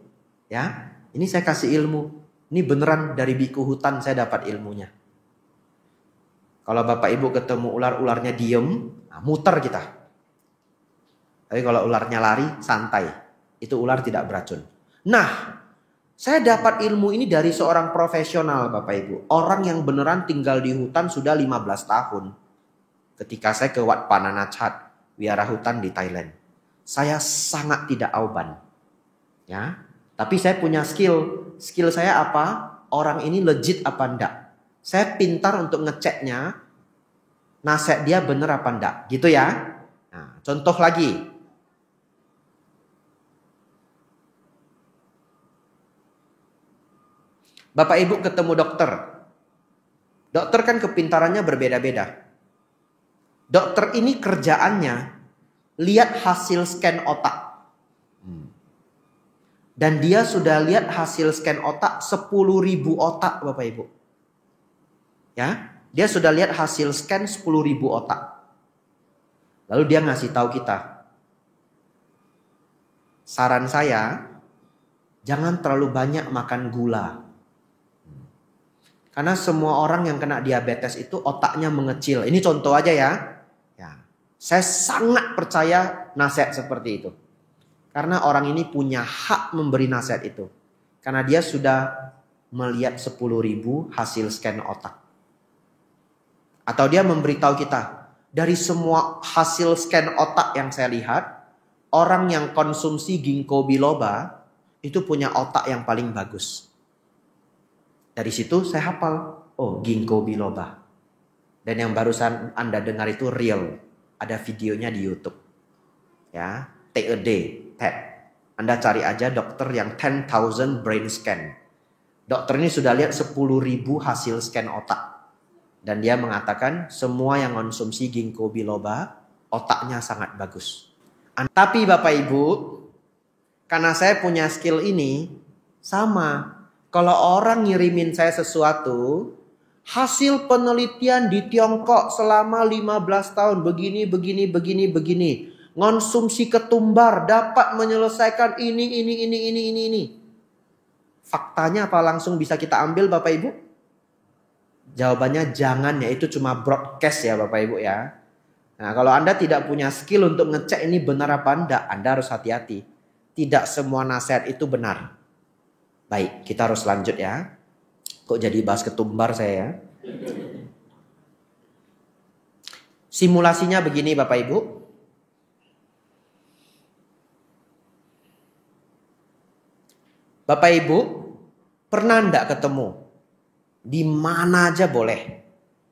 Ya, ini saya kasih ilmu. Ini beneran dari biku hutan saya dapat ilmunya. Kalau Bapak Ibu ketemu ularnya diem, nah muter kita. Tapi kalau ularnya lari, santai. Itu ular tidak beracun. Nah, saya dapat ilmu ini dari seorang profesional Bapak Ibu. Orang yang beneran tinggal di hutan sudah 15 tahun. Ketika saya ke Wat Pananachat, wiara hutan di Thailand. Saya sangat tidak auban. Ya, tapi saya punya skill. Skill saya apa? Orang ini legit apa enggak? Saya pintar untuk ngeceknya. Nasihat dia bener apa enggak? Gitu ya. Nah, contoh lagi. Bapak Ibu ketemu dokter. Dokter kan kepintarannya berbeda-beda. Dokter ini kerjaannya lihat hasil scan otak. Dan dia sudah lihat hasil scan otak 10.000 otak Bapak Ibu. Ya, dia sudah lihat hasil scan 10.000 otak. Lalu dia ngasih tahu kita. Saran saya, jangan terlalu banyak makan gula. Karena semua orang yang kena diabetes itu otaknya mengecil. Ini contoh aja ya. Saya sangat percaya nasihat seperti itu. Karena orang ini punya hak memberi nasihat itu. Karena dia sudah melihat 10.000 hasil scan otak. Atau dia memberitahu kita. Dari semua hasil scan otak yang saya lihat. Orang yang konsumsi ginkgo biloba itu punya otak yang paling bagus. Dari situ saya hafal, oh ginkgo biloba. Dan yang barusan Anda dengar itu real. Ada videonya di YouTube. Ya, take a day, TED. Anda cari aja dokter yang 10,000 brain scan. Dokter ini sudah lihat 10.000 hasil scan otak. Dan dia mengatakan semua yang konsumsi ginkgo biloba otaknya sangat bagus. Tapi Bapak Ibu, karena saya punya skill ini sama. Kalau orang ngirimin saya sesuatu, hasil penelitian di Tiongkok selama 15 tahun begini. Konsumsi ketumbar dapat menyelesaikan ini. Faktanya apa langsung bisa kita ambil Bapak Ibu? Jawabannya jangan ya, itu cuma broadcast ya Bapak Ibu ya. Nah, kalau Anda tidak punya skill untuk ngecek ini benar apa enggak, Anda harus hati-hati. Tidak semua nasihat itu benar. Baik, kita harus lanjut ya. Kok jadi bahas ketumbar saya ya? Simulasinya begini Bapak Ibu. Bapak Ibu, pernah enggak ketemu? Di mana aja boleh.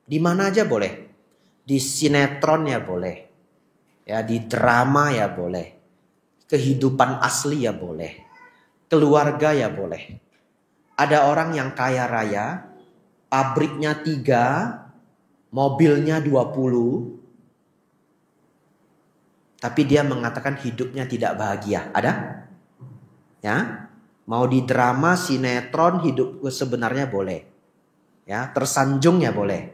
Di mana aja boleh. Di sinetron ya boleh. Ya, di drama ya boleh. Kehidupan asli ya boleh. Keluarga ya boleh. Ada orang yang kaya raya, pabriknya 3, mobilnya 20, tapi dia mengatakan hidupnya tidak bahagia. Ada? Ya, mau di drama, sinetron, hidup sebenarnya boleh. Ya, tersanjung ya boleh.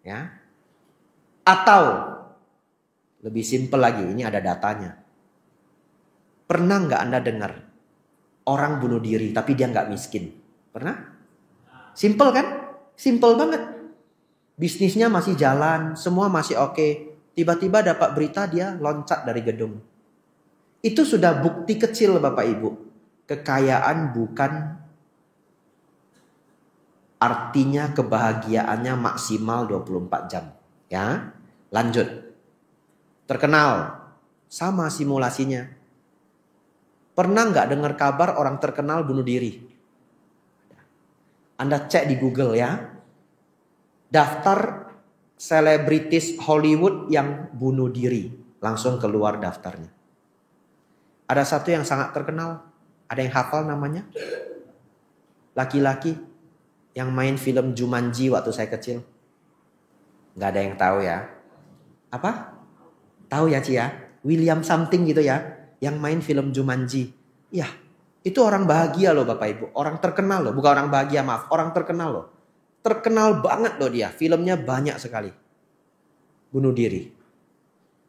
Ya. Atau lebih simpel lagi, ini ada datanya. Pernah nggak Anda dengar orang bunuh diri tapi dia nggak miskin? Pernah? Simpel kan? Simpel banget. Bisnisnya masih jalan, semua masih oke. Tiba-tiba dapat berita dia loncat dari gedung. Itu sudah bukti kecil Bapak Ibu. Kekayaan bukan artinya kebahagiaannya maksimal 24 jam. Ya, lanjut. Terkenal, sama simulasinya. Pernah nggak dengar kabar orang terkenal bunuh diri? Anda cek di Google ya. Daftar selebritis Hollywood yang bunuh diri. Langsung keluar daftarnya. Ada satu yang sangat terkenal. Ada yang hafal namanya? Laki-laki yang main film Jumanji waktu saya kecil. Nggak ada yang tahu ya. Apa? Tahu ya Ci ya? William something gitu ya. Yang main film Jumanji. Ya, itu orang bahagia loh Bapak Ibu. Orang terkenal loh. Bukan orang bahagia, maaf. Orang terkenal loh. Terkenal banget loh dia. Filmnya banyak sekali. Bunuh diri.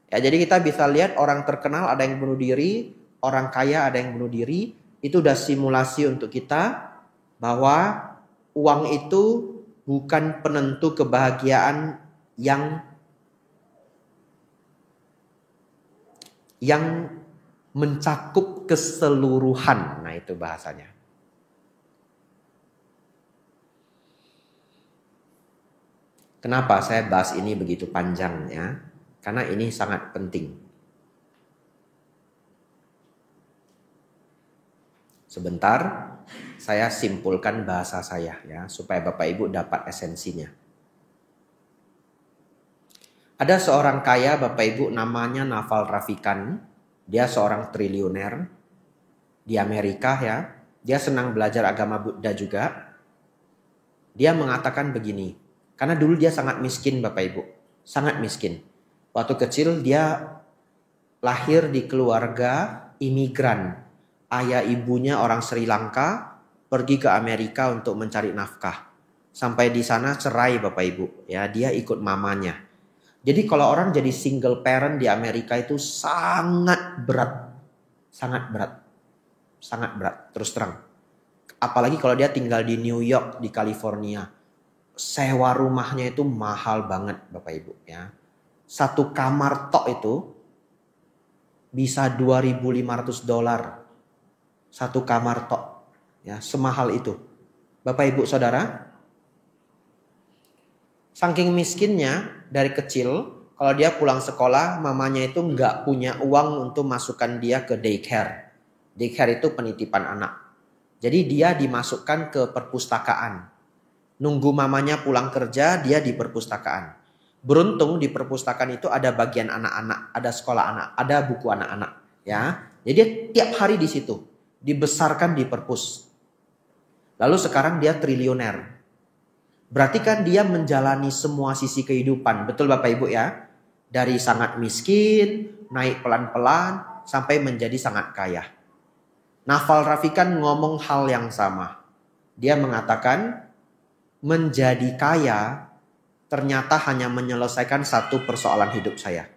Ya, jadi kita bisa lihat orang terkenal ada yang bunuh diri. Orang kaya ada yang bunuh diri. Itu udah simulasi untuk kita. Bahwa uang itu bukan penentu kebahagiaan yang mencakup keseluruhan. Nah, itu bahasanya. Kenapa saya bahas ini begitu panjang ya? Karena ini sangat penting. Sebentar, saya simpulkan bahasa saya ya, supaya Bapak Ibu dapat esensinya. Ada seorang kaya Bapak Ibu namanya Naval Ravikant. Dia seorang triliuner di Amerika ya. Dia senang belajar agama Buddha juga. Dia mengatakan begini. Karena dulu dia sangat miskin Bapak Ibu. Sangat miskin. Waktu kecil dia lahir di keluarga imigran. Ayah ibunya orang Sri Lanka. Pergi ke Amerika untuk mencari nafkah. Sampai di sana cerai Bapak Ibu. Ya, dia ikut mamanya. Jadi kalau orang jadi single parent di Amerika itu sangat berat. Sangat berat. Sangat berat, terus terang. Apalagi kalau dia tinggal di New York, di California. Sewa rumahnya itu mahal banget Bapak Ibu ya. Satu kamar tok itu bisa $2.500. Satu kamar tok. Ya, semahal itu. Bapak Ibu Saudara, saking miskinnya dari kecil, kalau dia pulang sekolah, mamanya itu nggak punya uang untuk masukkan dia ke daycare. Daycare itu penitipan anak. Jadi dia dimasukkan ke perpustakaan. Nunggu mamanya pulang kerja, dia di perpustakaan. Beruntung di perpustakaan itu ada bagian anak-anak, ada sekolah anak, ada buku anak-anak. Ya, jadi dia tiap hari di situ, dibesarkan di perpus. Lalu sekarang dia triliuner. Berarti kan dia menjalani semua sisi kehidupan. Betul Bapak Ibu ya? Dari sangat miskin, naik pelan-pelan, sampai menjadi sangat kaya. Naval Ravikant ngomong hal yang sama. Dia mengatakan menjadi kaya ternyata hanya menyelesaikan satu persoalan hidup saya.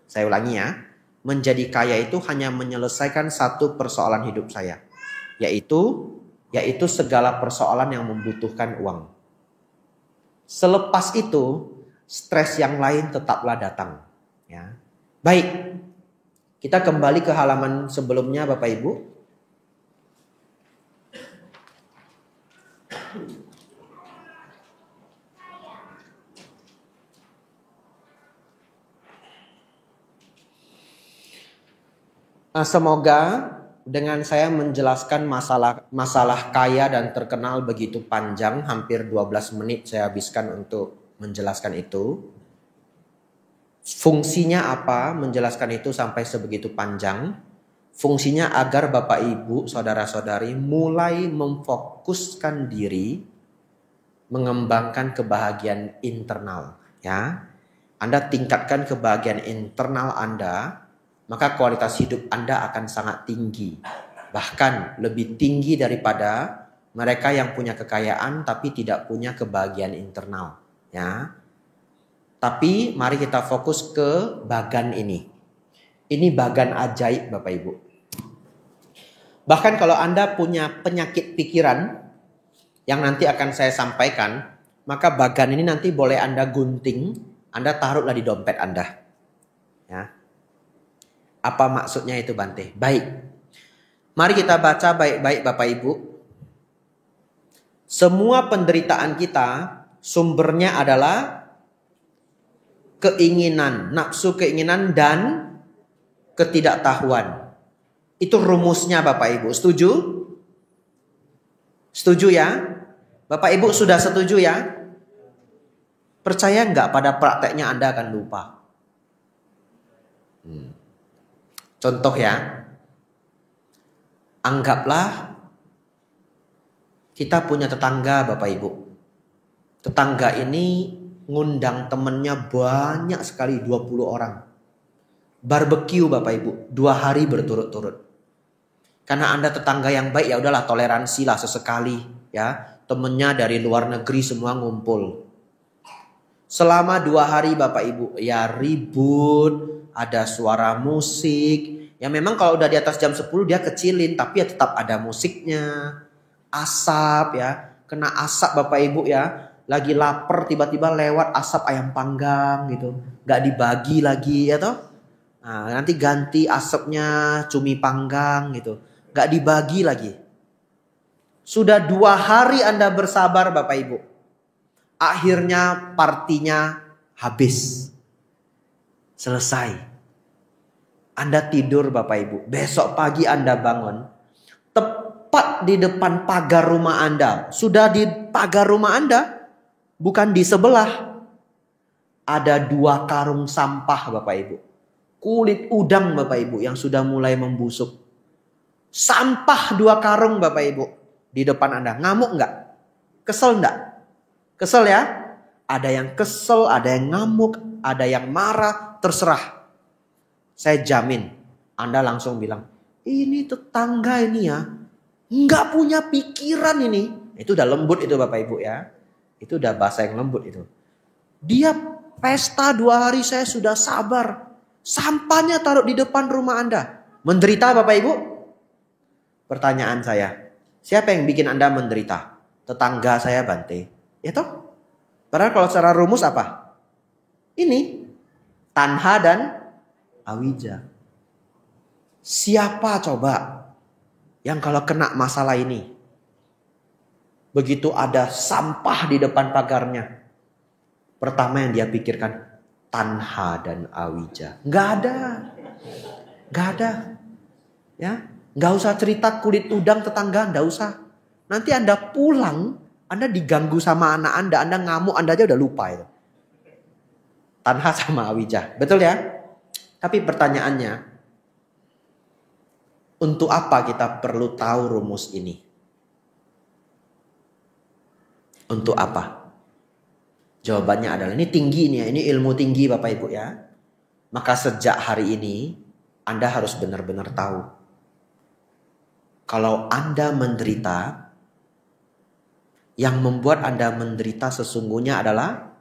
Saya ulangi ya. Menjadi kaya itu hanya menyelesaikan satu persoalan hidup saya. Yaitu segala persoalan yang membutuhkan uang. Selepas itu, stres yang lain tetaplah datang. Ya. Baik, kita kembali ke halaman sebelumnya Bapak Ibu. Semoga dengan saya menjelaskan masalah kaya dan terkenal begitu panjang, hampir 12 menit saya habiskan untuk menjelaskan itu. Fungsinya apa menjelaskan itu sampai sebegitu panjang? Fungsinya agar Bapak Ibu, saudara-saudari mulai memfokuskan diri mengembangkan kebahagiaan internal, ya. Anda tingkatkan kebahagiaan internal Anda, maka kualitas hidup Anda akan sangat tinggi. Bahkan lebih tinggi daripada mereka yang punya kekayaan tapi tidak punya kebahagiaan internal, ya. Tapi mari kita fokus ke bagan ini. Ini bagan ajaib Bapak Ibu. Bahkan kalau Anda punya penyakit pikiran yang nanti akan saya sampaikan, maka bagan ini nanti boleh Anda gunting, Anda taruhlah di dompet Anda. Ya. Apa maksudnya itu Bante? Baik. Mari kita baca baik-baik Bapak Ibu. Semua penderitaan kita sumbernya adalah keinginan, nafsu keinginan dan ketidaktahuan. Itu rumusnya Bapak Ibu. Setuju? Setuju ya? Bapak Ibu sudah setuju ya? Percaya nggak pada prakteknya Anda akan lupa? Contoh ya. Anggaplah kita punya tetangga Bapak Ibu. Tetangga ini ngundang temennya banyak sekali, 20 orang. Barbecue Bapak Ibu, 2 hari berturut-turut. Karena Anda tetangga yang baik, ya udahlah toleransi lah sesekali, ya. Temennya dari luar negeri semua ngumpul. Selama 2 hari Bapak Ibu, ya ribut, ada suara musik. Ya memang kalau udah di atas jam 10 dia kecilin, tapi ya tetap ada musiknya. Asap ya, kena asap Bapak Ibu ya. Lagi lapar tiba-tiba lewat asap ayam panggang gitu. Gak dibagi lagi ya toh. Nah, nanti ganti asapnya cumi panggang gitu. Gak dibagi lagi. Sudah 2 hari Anda bersabar Bapak Ibu. Akhirnya partinya habis. Selesai. Anda tidur Bapak Ibu. Besok pagi Anda bangun. Tepat di depan pagar rumah Anda. Sudah di pagar rumah Anda. Bukan di sebelah. Ada 2 karung sampah Bapak Ibu. Kulit udang Bapak Ibu yang sudah mulai membusuk. Sampah 2 karung Bapak Ibu. Di depan Anda. Ngamuk nggak? Kesel nggak? Kesel ya? Ada yang kesel, ada yang ngamuk, ada yang marah. Terserah. Saya jamin. Anda langsung bilang. Ini tetangga ini ya. Nggak punya pikiran ini. Itu udah lembut itu Bapak Ibu ya. Itu udah bahasa yang lembut itu. Dia pesta 2 hari saya sudah sabar. Sampahnya taruh di depan rumah Anda. Menderita Bapak Ibu? Pertanyaan saya. Siapa yang bikin Anda menderita? Tetangga saya Bante. Ya toh? Padahal kalau secara rumus apa? Ini. Tanha dan awija. Siapa coba yang kalau kena masalah ini? Begitu ada sampah di depan pagarnya. Pertama yang dia pikirkan. Tanha dan awija. Nggak ada. Nggak ada. Ya, nggak usah cerita kulit udang tetangga. Nggak usah. Nanti Anda pulang. Anda diganggu sama anak Anda ngamuk. Anda aja udah lupa itu. Tanha sama awija. Betul ya? Tapi pertanyaannya. Untuk apa kita perlu tahu rumus ini? Untuk apa? Jawabannya adalah ini tinggi nih ya, ini ilmu tinggi Bapak Ibu ya. Maka sejak hari ini Anda harus benar-benar tahu. Kalau Anda menderita, Yang membuat Anda menderita sesungguhnya adalah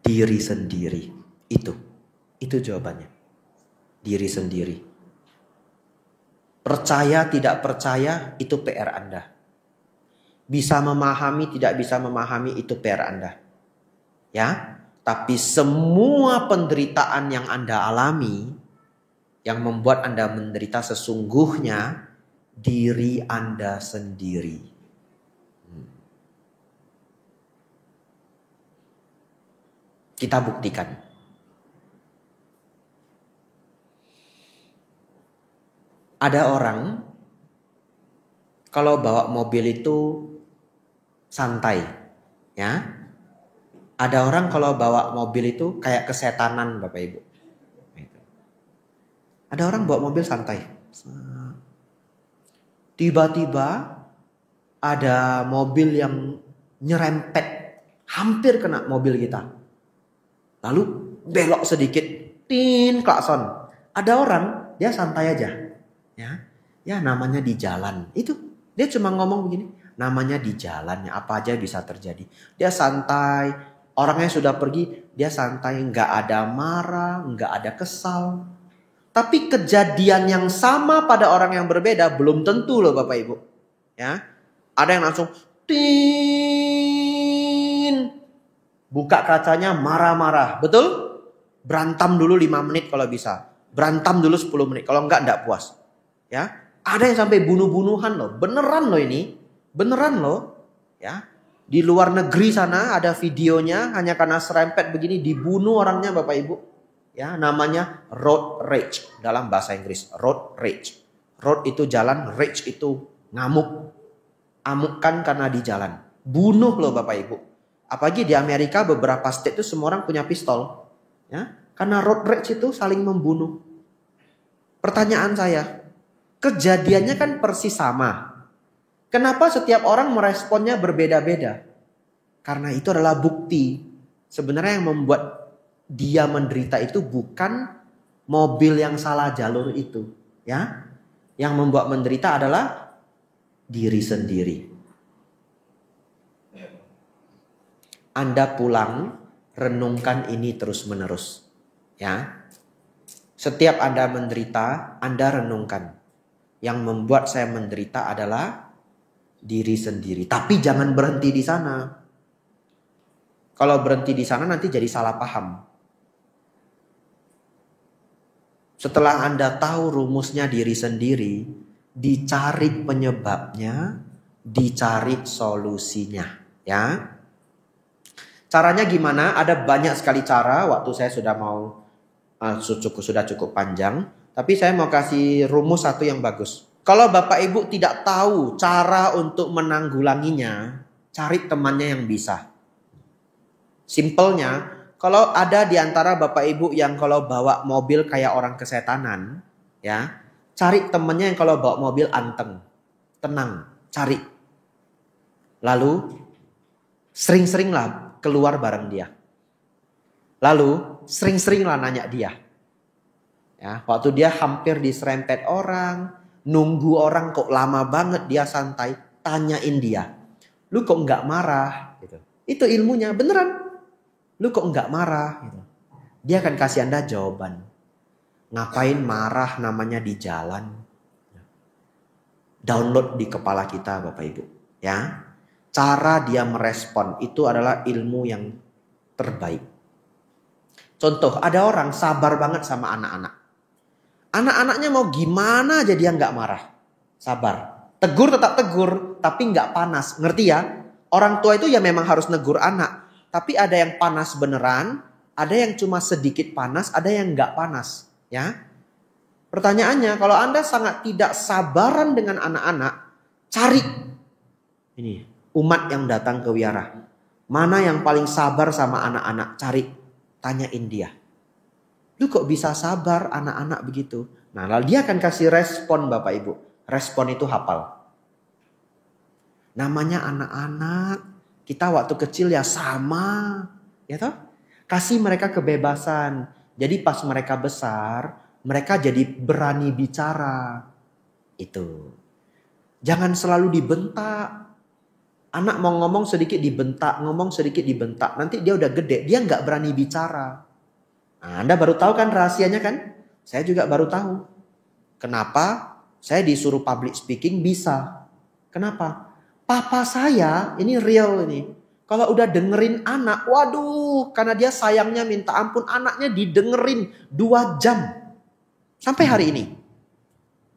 diri sendiri. Itu jawabannya. Diri sendiri. Percaya tidak percaya itu PR Anda. Bisa memahami tidak bisa memahami itu PR Anda. Ya, tapi semua penderitaan yang Anda alami yang membuat Anda menderita sesungguhnya diri Anda sendiri. Kita buktikan. Ada orang kalau bawa mobil itu santai, ya. Ada orang kalau bawa mobil itu kayak kesetanan, Bapak Ibu. Ada orang bawa mobil santai. Tiba-tiba ada mobil yang nyerempet, hampir kena mobil kita. Lalu belok sedikit, tin klakson. Ada orang dia santai aja, ya namanya di jalan. Itu dia cuma ngomong begini, namanya di jalan, ya apa aja bisa terjadi. Dia santai, orangnya sudah pergi, dia santai, nggak ada marah, nggak ada kesal. Tapi kejadian yang sama pada orang yang berbeda belum tentu loh Bapak Ibu. Ya, ada yang langsung tin, buka kacanya marah-marah, betul? Berantem dulu 5 menit kalau bisa. Berantem dulu 10 menit, kalau enggak puas. Ya, ada yang sampai bunuh-bunuhan loh, beneran loh ini. Beneran loh, ya. Di luar negeri sana ada videonya, hanya karena serempet begini dibunuh orangnya Bapak Ibu. Ya, namanya road rage dalam bahasa Inggris, road rage. Road itu jalan, rage itu ngamuk. Amukkan karena di jalan. Bunuh loh Bapak Ibu. Apalagi di Amerika beberapa state itu semua orang punya pistol. Ya, karena road rage itu saling membunuh. Pertanyaan saya, kejadiannya kan persis sama. Kenapa setiap orang meresponnya berbeda-beda? Karena itu adalah bukti. Sebenarnya yang membuat dia menderita itu bukan mobil yang salah jalur itu. Ya, yang membuat menderita adalah diri sendiri. Anda pulang, renungkan ini terus-menerus. Ya. Setiap Anda menderita, Anda renungkan. Yang membuat saya menderita adalah diri sendiri. Tapi jangan berhenti di sana. Kalau berhenti di sana nanti jadi salah paham. Setelah Anda tahu rumusnya diri sendiri, dicari penyebabnya, dicari solusinya. Ya. Caranya gimana? Ada banyak sekali cara. Waktu saya sudah sudah cukup panjang. Tapi saya mau kasih rumus satu yang bagus. Kalau Bapak Ibu tidak tahu cara untuk menanggulanginya, cari temannya yang bisa. Simpelnya, kalau ada di antara Bapak Ibu yang kalau bawa mobil kayak orang kesetanan, ya, cari temannya yang kalau bawa mobil anteng, tenang, cari. Lalu sering-seringlah keluar bareng dia. Lalu sering-seringlah nanya dia. Ya, waktu dia hampir diserempet orang, nunggu orang kok lama banget dia santai, tanyain dia. Lu kok nggak marah? Gitu. Itu ilmunya, beneran. Lu kok nggak marah? Gitu. Dia akan kasih Anda jawaban. Ngapain marah namanya di jalan? Download di kepala kita Bapak Ibu. Ya, cara dia merespon itu adalah ilmu yang terbaik. Contoh, ada orang sabar banget sama anak-anak. Anak-anaknya mau gimana aja dia nggak marah. Sabar. Tegur tetap tegur, tapi nggak panas. Ngerti ya? Orang tua itu ya memang harus negur anak. Tapi ada yang panas beneran, ada yang cuma sedikit panas, ada yang nggak panas. Ya. Pertanyaannya, kalau Anda sangat tidak sabaran dengan anak-anak, cari ini umat yang datang ke wihara. Mana yang paling sabar sama anak-anak? Cari. Tanyain dia. Lu kok bisa sabar anak-anak begitu? Nah, lalu dia akan kasih respon Bapak Ibu. Respon itu hafal. Namanya anak-anak. Kita waktu kecil ya sama. Ya toh? Kasih mereka kebebasan. Jadi pas mereka besar, mereka jadi berani bicara. Itu. Jangan selalu dibentak. Anak mau ngomong sedikit dibentak, ngomong sedikit dibentak. Nanti dia udah gede, dia nggak berani bicara. Nah, Anda baru tahu kan rahasianya kan? Saya juga baru tahu. Kenapa saya disuruh public speaking bisa? Kenapa? Papa saya, ini real ini. Kalau udah dengerin anak, waduh, karena dia sayangnya minta ampun, anaknya didengerin 2 jam. Sampai hari ini.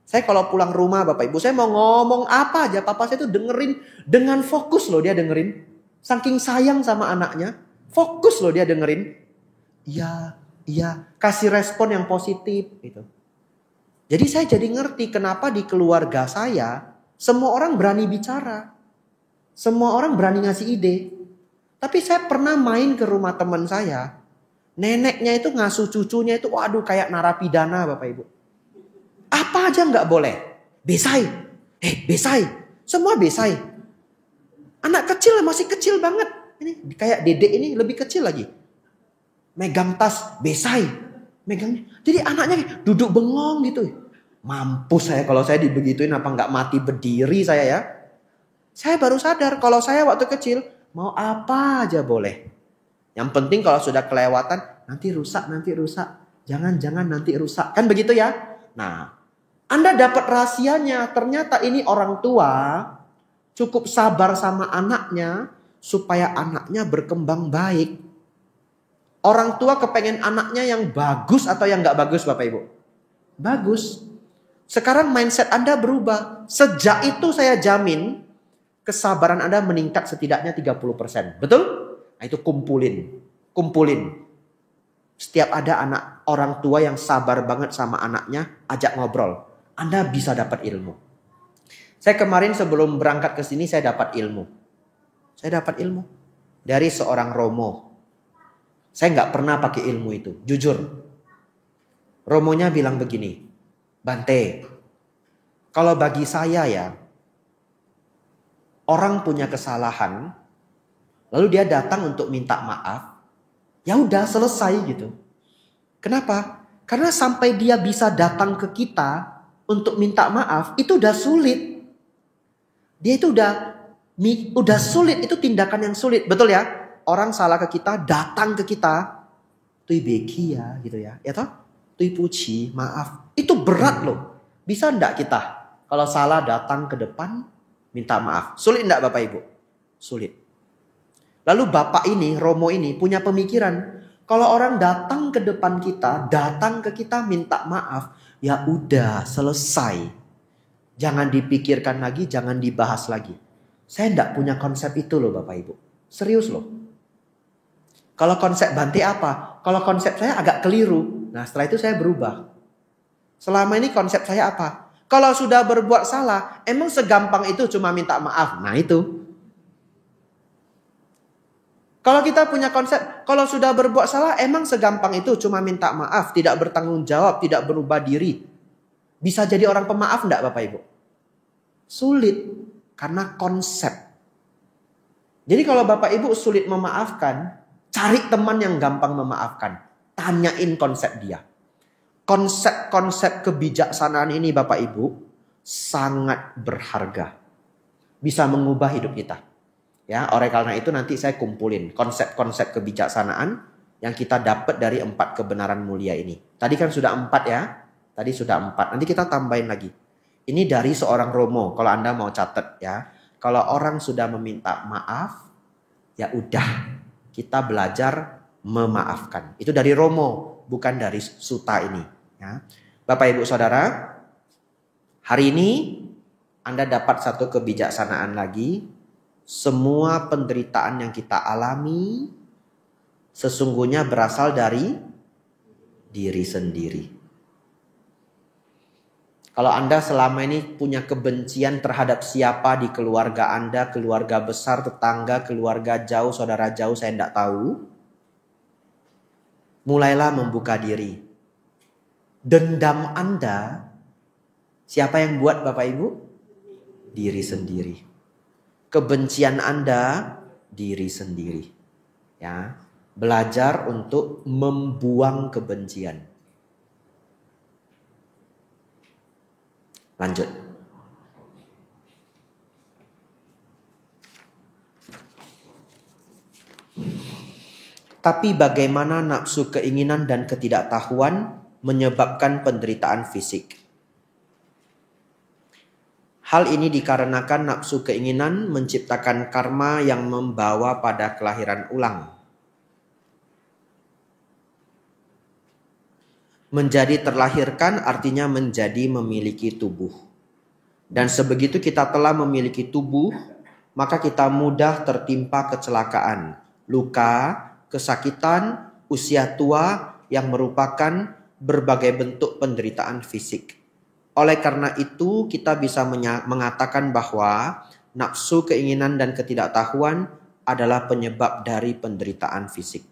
Saya kalau pulang rumah Bapak Ibu, saya mau ngomong apa aja, papa saya tuh dengerin dengan fokus loh dia dengerin. Saking sayang sama anaknya, fokus loh dia dengerin. Iya, iya, kasih respon yang positif gitu. Jadi saya jadi ngerti kenapa di keluarga saya semua orang berani bicara. Semua orang berani ngasih ide. Tapi saya pernah main ke rumah teman saya. Neneknya itu ngasuh cucunya itu waduh kayak narapidana Bapak Ibu. Apa aja nggak boleh. Besai. Besai. Semua besai. Anak kecil masih kecil banget. Ini kayak dedek ini lebih kecil lagi. Megang tas besai. Megang. Jadi anaknya duduk bengong gitu. Mampus saya kalau saya dibegituin apa nggak mati berdiri saya ya. Saya baru sadar kalau saya waktu kecil mau apa aja boleh. Yang penting kalau sudah kelewatan nanti rusak. Jangan nanti rusak. Kan begitu ya? Nah, Anda dapat rahasianya. Ternyata ini orang tua cukup sabar sama anaknya supaya anaknya berkembang baik. Orang tua kepengen anaknya yang bagus atau yang nggak bagus Bapak Ibu? Bagus. Sekarang mindset Anda berubah. Sejak itu saya jamin kesabaran Anda meningkat setidaknya 30%. Betul? Nah itu kumpulin. Setiap ada anak orang tua yang sabar banget sama anaknya, ajak ngobrol. Anda bisa dapat ilmu. Saya kemarin sebelum berangkat ke sini saya dapat ilmu. Dari seorang Romo. Saya nggak pernah pakai ilmu itu, jujur. Romonya bilang begini, Bante, kalau bagi saya ya, orang punya kesalahan, lalu dia datang untuk minta maaf, ya udah selesai gitu. Kenapa? Karena sampai dia bisa datang ke kita untuk minta maaf, itu udah sulit. Dia itu udah sulit, itu tindakan yang sulit, betul ya? Orang salah ke kita, datang ke kita, tui beki ya gitu ya, ya toh? Tui puci, maaf. Itu berat loh. Bisa enggak kita kalau salah datang ke depan minta maaf? Sulit enggak Bapak Ibu? Sulit. Lalu Bapak ini, Romo ini punya pemikiran, kalau orang datang ke depan kita, datang ke kita minta maaf, ya udah selesai. Jangan dipikirkan lagi, jangan dibahas lagi. Saya enggak punya konsep itu loh Bapak Ibu. Serius loh. Kalau konsep Bante apa? Kalau konsep saya agak keliru. Nah setelah itu saya berubah. Selama ini konsep saya apa? Kalau sudah berbuat salah, emang segampang itu cuma minta maaf? Nah itu. Kalau kita punya konsep, kalau sudah berbuat salah, emang segampang itu cuma minta maaf, tidak bertanggung jawab, tidak berubah diri. Bisa jadi orang pemaaf enggak Bapak Ibu? Sulit, karena konsep. Jadi kalau Bapak Ibu sulit memaafkan, cari teman yang gampang memaafkan. Tanyain konsep dia. Konsep-konsep kebijaksanaan ini Bapak Ibu sangat berharga. Bisa mengubah hidup kita. Ya, oleh karena itu nanti saya kumpulin konsep-konsep kebijaksanaan yang kita dapat dari 4 kebenaran mulia ini. Tadi kan sudah 4 ya. Tadi sudah 4. Nanti kita tambahin lagi. Ini dari seorang Romo. Kalau Anda mau catat ya. Kalau orang sudah meminta maaf, ya udah kita belajar memaafkan. Itu dari Romo, bukan dari Suta ini. Ya. Bapak Ibu Saudara, hari ini Anda dapat satu kebijaksanaan lagi. Semua penderitaan yang kita alami sesungguhnya berasal dari diri sendiri. Kalau Anda selama ini punya kebencian terhadap siapa di keluarga Anda, keluarga besar, tetangga, keluarga jauh, saudara jauh, saya tidak tahu. Mulailah membuka diri. Dendam Anda, siapa yang buat Bapak Ibu? Diri sendiri. Kebencian Anda, diri sendiri. Ya, belajar untuk membuang kebencian. Lanjut. Tapi bagaimana nafsu keinginan dan ketidaktahuan menyebabkan penderitaan fisik? Hal ini dikarenakan nafsu keinginan menciptakan karma yang membawa pada kelahiran ulang. Menjadi terlahirkan artinya menjadi memiliki tubuh. Dan sebegitu kita telah memiliki tubuh, maka kita mudah tertimpa kecelakaan, luka, kesakitan, usia tua yang merupakan berbagai bentuk penderitaan fisik. Oleh karena itu kita bisa mengatakan bahwa nafsu keinginan dan ketidaktahuan adalah penyebab dari penderitaan fisik.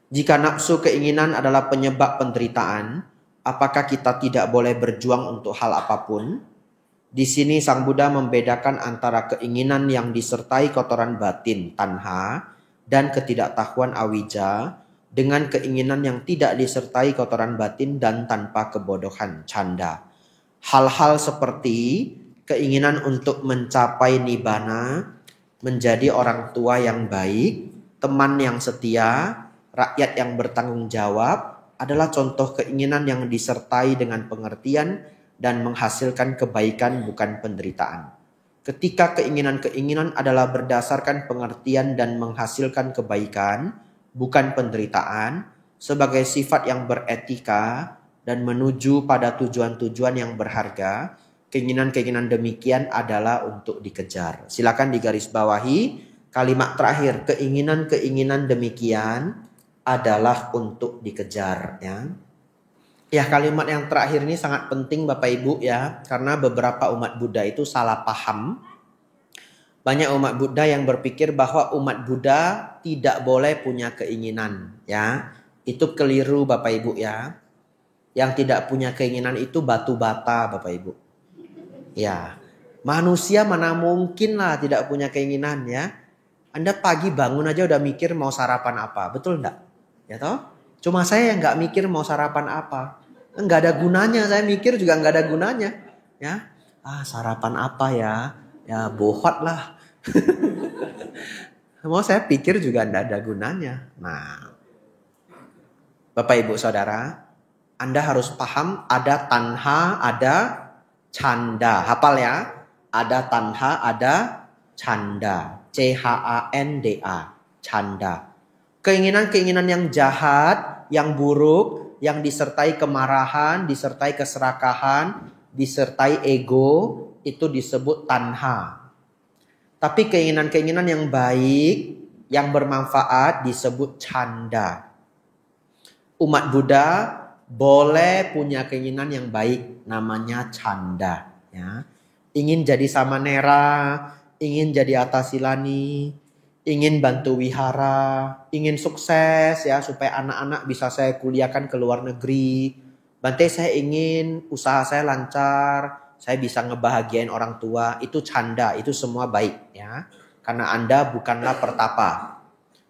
Jika nafsu keinginan adalah penyebab penderitaan, apakah kita tidak boleh berjuang untuk hal apapun? Di sini Sang Buddha membedakan antara keinginan yang disertai kotoran batin, tanha, dan ketidaktahuan awija, dengan keinginan yang tidak disertai kotoran batin dan tanpa kebodohan, canda. Hal-hal seperti keinginan untuk mencapai nibbana, menjadi orang tua yang baik, teman yang setia, rakyat yang bertanggung jawab, adalah contoh keinginan yang disertai dengan pengertian dan menghasilkan kebaikan bukan penderitaan. Ketika keinginan-keinginan adalah berdasarkan pengertian dan menghasilkan kebaikan, bukan penderitaan, sebagai sifat yang beretika dan menuju pada tujuan-tujuan yang berharga, keinginan-keinginan demikian adalah untuk dikejar. Silakan digarisbawahi kalimat terakhir, keinginan-keinginan demikian adalah untuk dikejar, ya. Ya, kalimat yang terakhir ini sangat penting Bapak Ibu ya, karena beberapa umat Buddha itu salah paham. Banyak umat Buddha yang berpikir bahwa umat Buddha tidak boleh punya keinginan, ya. Itu keliru Bapak Ibu ya. Yang tidak punya keinginan itu batu bata Bapak Ibu. Ya. Manusia mana mungkin lah tidak punya keinginan ya. Anda pagi bangun aja udah mikir mau sarapan apa, betul enggak? Ya toh? Cuma saya yang nggak mikir mau sarapan apa. Nggak ada gunanya, saya mikir juga nggak ada gunanya. Ya, sarapan apa ya? Ya bohot lah. Mau saya pikir juga nggak ada gunanya. Nah, Bapak Ibu Saudara, Anda harus paham ada tanha, ada canda. Hafal ya? Ada tanha, ada canda. C-H-A-N-D-A. Canda. Keinginan-keinginan yang jahat, yang buruk, yang disertai kemarahan, disertai keserakahan, disertai ego, itu disebut tanha. Tapi keinginan-keinginan yang baik, yang bermanfaat disebut canda. Umat Buddha boleh punya keinginan yang baik, namanya canda. Ya. Ingin jadi samanera, ingin jadi atasilani, ingin bantu wihara, ingin sukses ya supaya anak-anak bisa saya kuliahkan ke luar negeri. Bante, saya ingin usaha saya lancar, saya bisa ngebahagiain orang tua. Itu canda, itu semua baik ya. Karena Anda bukanlah pertapa.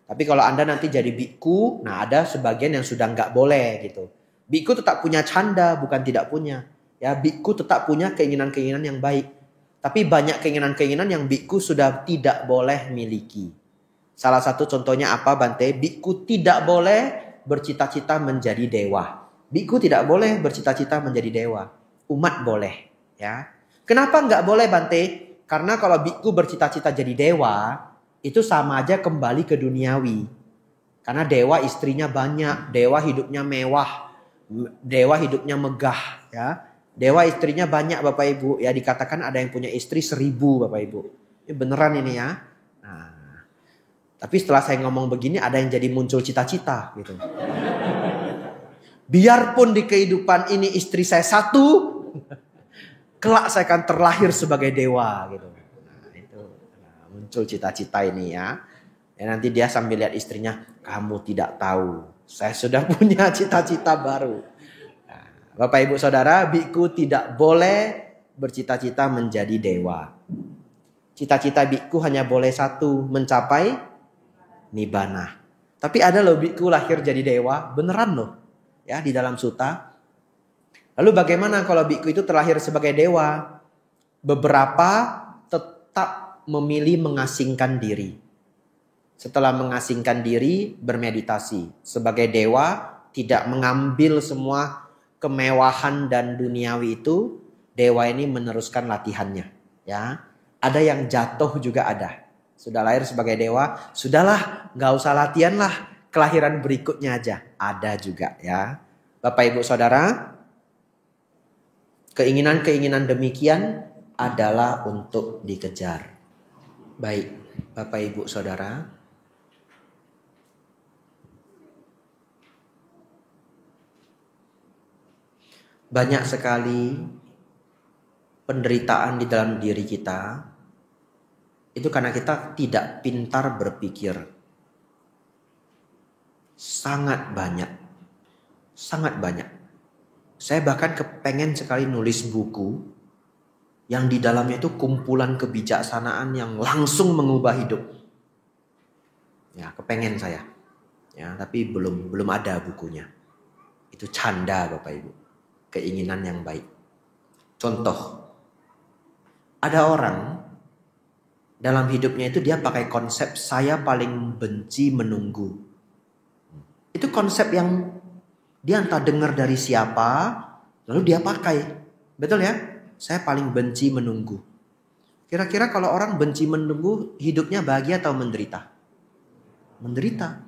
Tapi kalau Anda nanti jadi biku, nah ada sebagian yang sudah nggak boleh gitu. Biku tetap punya canda, bukan tidak punya. Ya, biku tetap punya keinginan-keinginan yang baik. Tapi banyak keinginan-keinginan yang biku sudah tidak boleh miliki. Salah satu contohnya apa Bante? Biku tidak boleh bercita-cita menjadi dewa. Biku tidak boleh bercita-cita menjadi dewa. Umat boleh. Ya. Kenapa nggak boleh Bante? Karena kalau biku bercita-cita jadi dewa, itu sama aja kembali ke duniawi. Karena dewa istrinya banyak, dewa hidupnya mewah, dewa hidupnya megah. Ya. Dewa istrinya banyak Bapak Ibu. Ya dikatakan ada yang punya istri 1000 Bapak Ibu. Ini beneran ini ya. Tapi setelah saya ngomong begini ada yang jadi muncul cita-cita gitu. Biarpun di kehidupan ini istri saya 1, kelak saya akan terlahir sebagai dewa gitu. Nah, itu muncul cita-cita ini ya. Ya nanti dia sambil lihat istrinya, kamu tidak tahu, saya sudah punya cita-cita baru. Nah, Bapak Ibu Saudara, biku tidak boleh bercita-cita menjadi dewa. Cita-cita biku hanya boleh 1, mencapai nibbana. Tapi ada loh biku lahir jadi dewa, beneran loh. Ya, di dalam sutta. Lalu bagaimana kalau biku itu terlahir sebagai dewa? Beberapa tetap memilih mengasingkan diri. Setelah mengasingkan diri, bermeditasi. Sebagai dewa, tidak mengambil semua kemewahan dan duniawi itu. Dewa ini meneruskan latihannya. Ya, ada yang jatuh juga ada. Sudah lahir sebagai dewa, sudahlah, nggak usah latihan lah. Kelahiran berikutnya aja. Ada juga ya. Bapak Ibu Saudara, keinginan-keinginan demikian adalah untuk dikejar. Baik, Bapak Ibu Saudara. Banyak sekali penderitaan di dalam diri kita. Itu karena kita tidak pintar berpikir. Sangat banyak. Sangat banyak. Saya bahkan kepengen sekali nulis buku yang di dalamnya itu kumpulan kebijaksanaan yang langsung mengubah hidup. Ya, kepengen saya. Ya, tapi belum ada bukunya. Itu canda Bapak Ibu. Keinginan yang baik. Contoh, ada orang dalam hidupnya itu dia pakai konsep saya paling benci menunggu. Itu konsep yang dia entah dengar dari siapa, lalu dia pakai. Betul ya? Saya paling benci menunggu. Kira-kira kalau orang benci menunggu, hidupnya bahagia atau menderita? Menderita.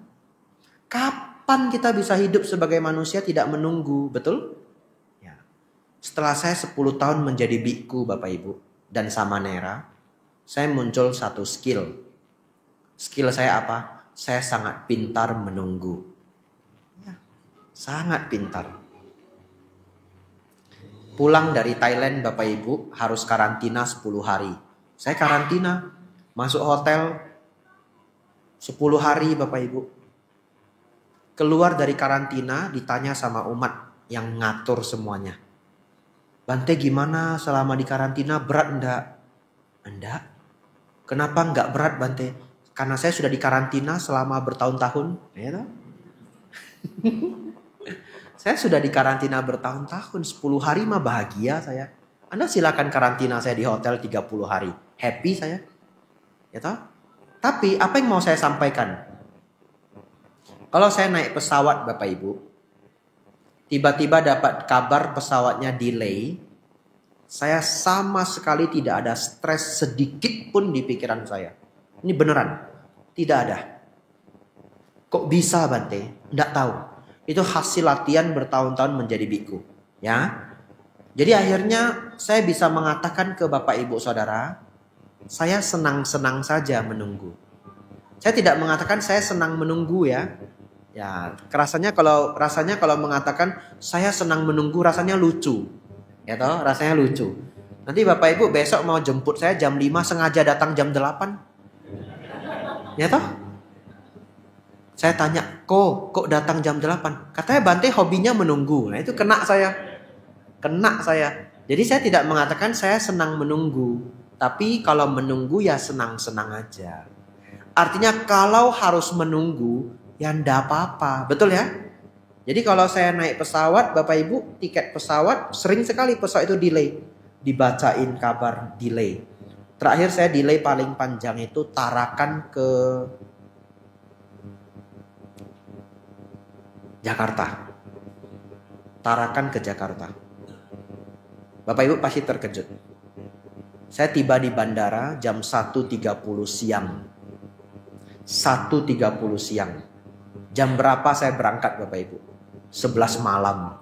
Kapan kita bisa hidup sebagai manusia tidak menunggu? Betul? Setelah saya 10 tahun menjadi biku Bapak Ibu dan samanera, saya muncul satu skill. Skill saya apa? Saya sangat pintar menunggu. Ya, sangat pintar. Pulang dari Thailand Bapak Ibu harus karantina 10 hari. Saya karantina, masuk hotel 10 hari Bapak Ibu. Keluar dari karantina ditanya sama umat yang ngatur semuanya. Bante gimana selama di karantina, berat enggak? Enggak. Kenapa enggak berat Bante? Karena saya sudah di karantina selama bertahun-tahun. Ya, saya sudah di karantina bertahun-tahun. 10 hari mah bahagia saya. Anda silakan karantina saya di hotel 30 hari. Happy saya. Ya toh? Tapi apa yang mau saya sampaikan? Kalau saya naik pesawat Bapak Ibu, tiba-tiba dapat kabar pesawatnya delay. Saya sama sekali tidak ada stres sedikit pun di pikiran saya. Ini beneran. Tidak ada. Kok bisa Bante? Tidak tahu. Itu hasil latihan bertahun-tahun menjadi biku. Ya. Jadi akhirnya saya bisa mengatakan ke Bapak Ibu Saudara, saya senang-senang saja menunggu. Saya tidak mengatakan saya senang menunggu ya. Ya, rasanya kalau mengatakan saya senang menunggu rasanya lucu. Ya toh, rasanya lucu. Nanti Bapak Ibu besok mau jemput saya jam 5 sengaja datang jam 8. Ya toh? Saya tanya, kok datang jam 8? Katanya Bante hobinya menunggu. Nah, itu kena saya. Kena saya. Jadi saya tidak mengatakan saya senang menunggu. Tapi kalau menunggu ya senang-senang aja. Artinya kalau harus menunggu ya enggak apa-apa. Betul ya? Jadi kalau saya naik pesawat, Bapak Ibu, tiket pesawat sering sekali pesawat itu delay. Dibacain kabar delay. Terakhir saya delay paling panjang itu Tarakan ke Jakarta. Tarakan ke Jakarta. Bapak Ibu pasti terkejut. Saya tiba di bandara jam 1.30 siang. 1.30 siang. Jam berapa saya berangkat Bapak Ibu? 11 malam.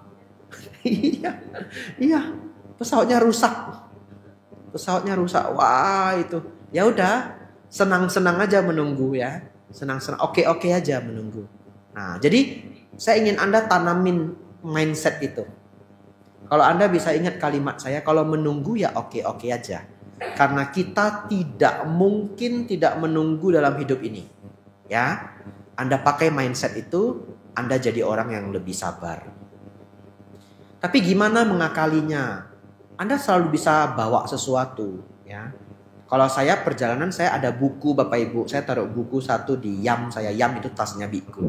Iya, pesawatnya rusak. Wah itu. Ya udah, senang-senang aja menunggu ya. Senang-senang, oke aja menunggu. Nah, jadi saya ingin Anda tanamin mindset itu. Kalau Anda bisa ingat kalimat saya, kalau menunggu ya oke aja. Karena kita tidak mungkin tidak menunggu dalam hidup ini. Ya, Anda pakai mindset itu, Anda jadi orang yang lebih sabar. Tapi gimana mengakalinya? Anda selalu bisa bawa sesuatu, ya. Kalau saya perjalanan saya ada buku Bapak Ibu, saya taruh buku satu di yam saya. Yam itu tasnya biku.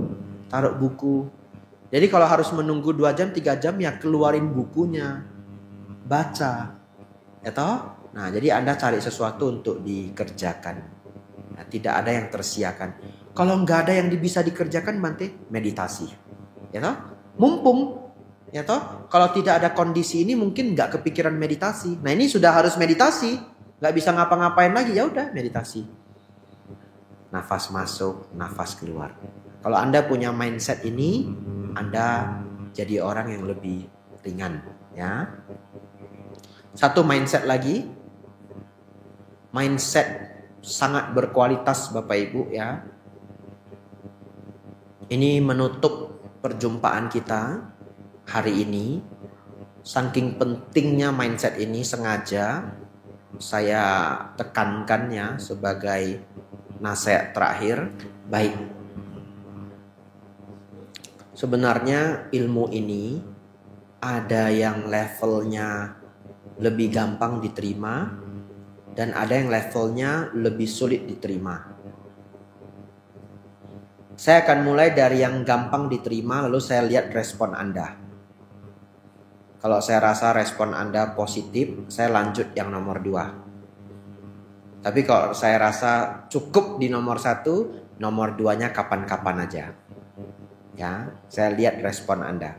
Taruh buku. Jadi kalau harus menunggu 2 jam, 3 jam ya keluarin bukunya. Baca. Ya toh? Nah, jadi Anda cari sesuatu untuk dikerjakan. Nah, tidak ada yang tersiakan. Kalau nggak ada yang bisa dikerjakan, Bante, meditasi. Ya toh? Mumpung, ya toh? Kalau tidak ada kondisi ini mungkin nggak kepikiran meditasi. Nah ini sudah harus meditasi, nggak bisa ngapa-ngapain lagi, ya udah meditasi. Nafas masuk, nafas keluar. Kalau Anda punya mindset ini, Anda jadi orang yang lebih ringan, ya. Satu mindset lagi, mindset sangat berkualitas Bapak Ibu, ya. Ini menutup perjumpaan kita hari ini. Saking pentingnya mindset ini, sengaja saya tekankan ya sebagai nasihat terakhir. Baik, sebenarnya ilmu ini ada yang levelnya lebih gampang diterima dan ada yang levelnya lebih sulit diterima. Saya akan mulai dari yang gampang diterima, lalu saya lihat respon Anda. Kalau saya rasa respon Anda positif, saya lanjut yang nomor 2. Tapi kalau saya rasa cukup di nomor 1, nomor 2-nya kapan-kapan aja. Ya, saya lihat respon Anda.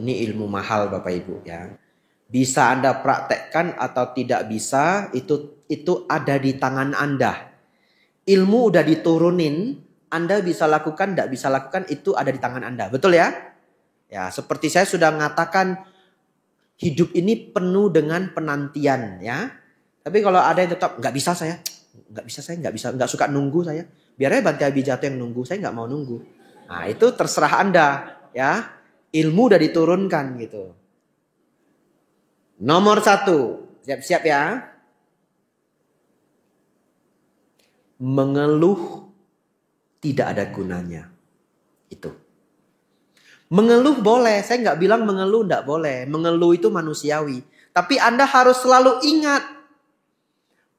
Ini ilmu mahal Bapak Ibu, ya. Bisa Anda praktekkan atau tidak bisa, itu ada di tangan Anda. Ilmu udah diturunin, Anda bisa lakukan, tidak bisa lakukan, itu ada di tangan Anda. Betul ya? Ya, seperti saya sudah mengatakan, hidup ini penuh dengan penantian, ya. Tapi kalau ada yang tetap nggak bisa saya, nggak suka nunggu saya. Biarnya Bante Abijato yang nunggu, saya nggak mau nunggu. Nah, itu terserah Anda, ya. Ilmu udah diturunkan gitu. Nomor 1, siap-siap ya. Mengeluh tidak ada gunanya. Itu. Mengeluh boleh, saya nggak bilang mengeluh nggak boleh. Mengeluh itu manusiawi. Tapi Anda harus selalu ingat,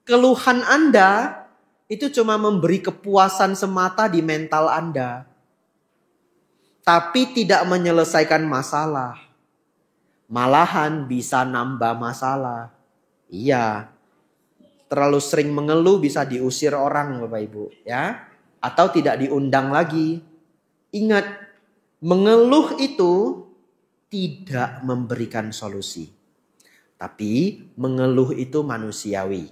keluhan Anda itu cuma memberi kepuasan semata di mental Anda. Tapi tidak menyelesaikan masalah. Malahan bisa nambah masalah. Iya. Terlalu sering mengeluh bisa diusir orang Bapak Ibu, ya. Atau tidak diundang lagi. Ingat, mengeluh itu tidak memberikan solusi. Tapi mengeluh itu manusiawi.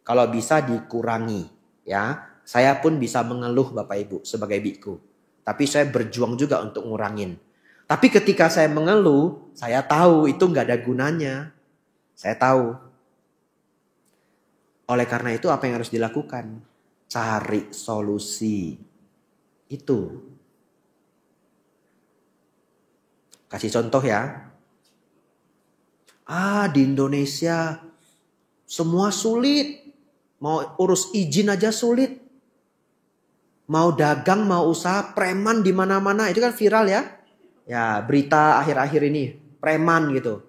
Kalau bisa dikurangi, ya. Saya pun bisa mengeluh Bapak Ibu sebagai biku. Tapi saya berjuang juga untuk ngurangin. Tapi ketika saya mengeluh, saya tahu itu nggak ada gunanya. Saya tahu. Oleh karena itu apa yang harus dilakukan? Cari solusi. Itu. Kasih contoh ya. Di Indonesia semua sulit. Mau urus izin aja sulit. Mau dagang, mau usaha, preman di mana-mana. Itu kan viral ya. Ya, berita akhir-akhir ini. Preman gitu.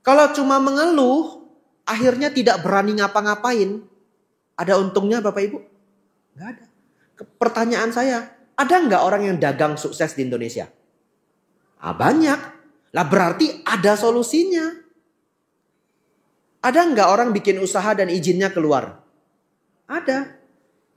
Kalau cuma mengeluh, akhirnya tidak berani ngapa-ngapain. Ada untungnya Bapak Ibu? Nggak ada. Pertanyaan saya, ada nggak orang yang dagang sukses di Indonesia? Banyak. Lah berarti ada solusinya. Ada nggak orang bikin usaha dan izinnya keluar? Ada.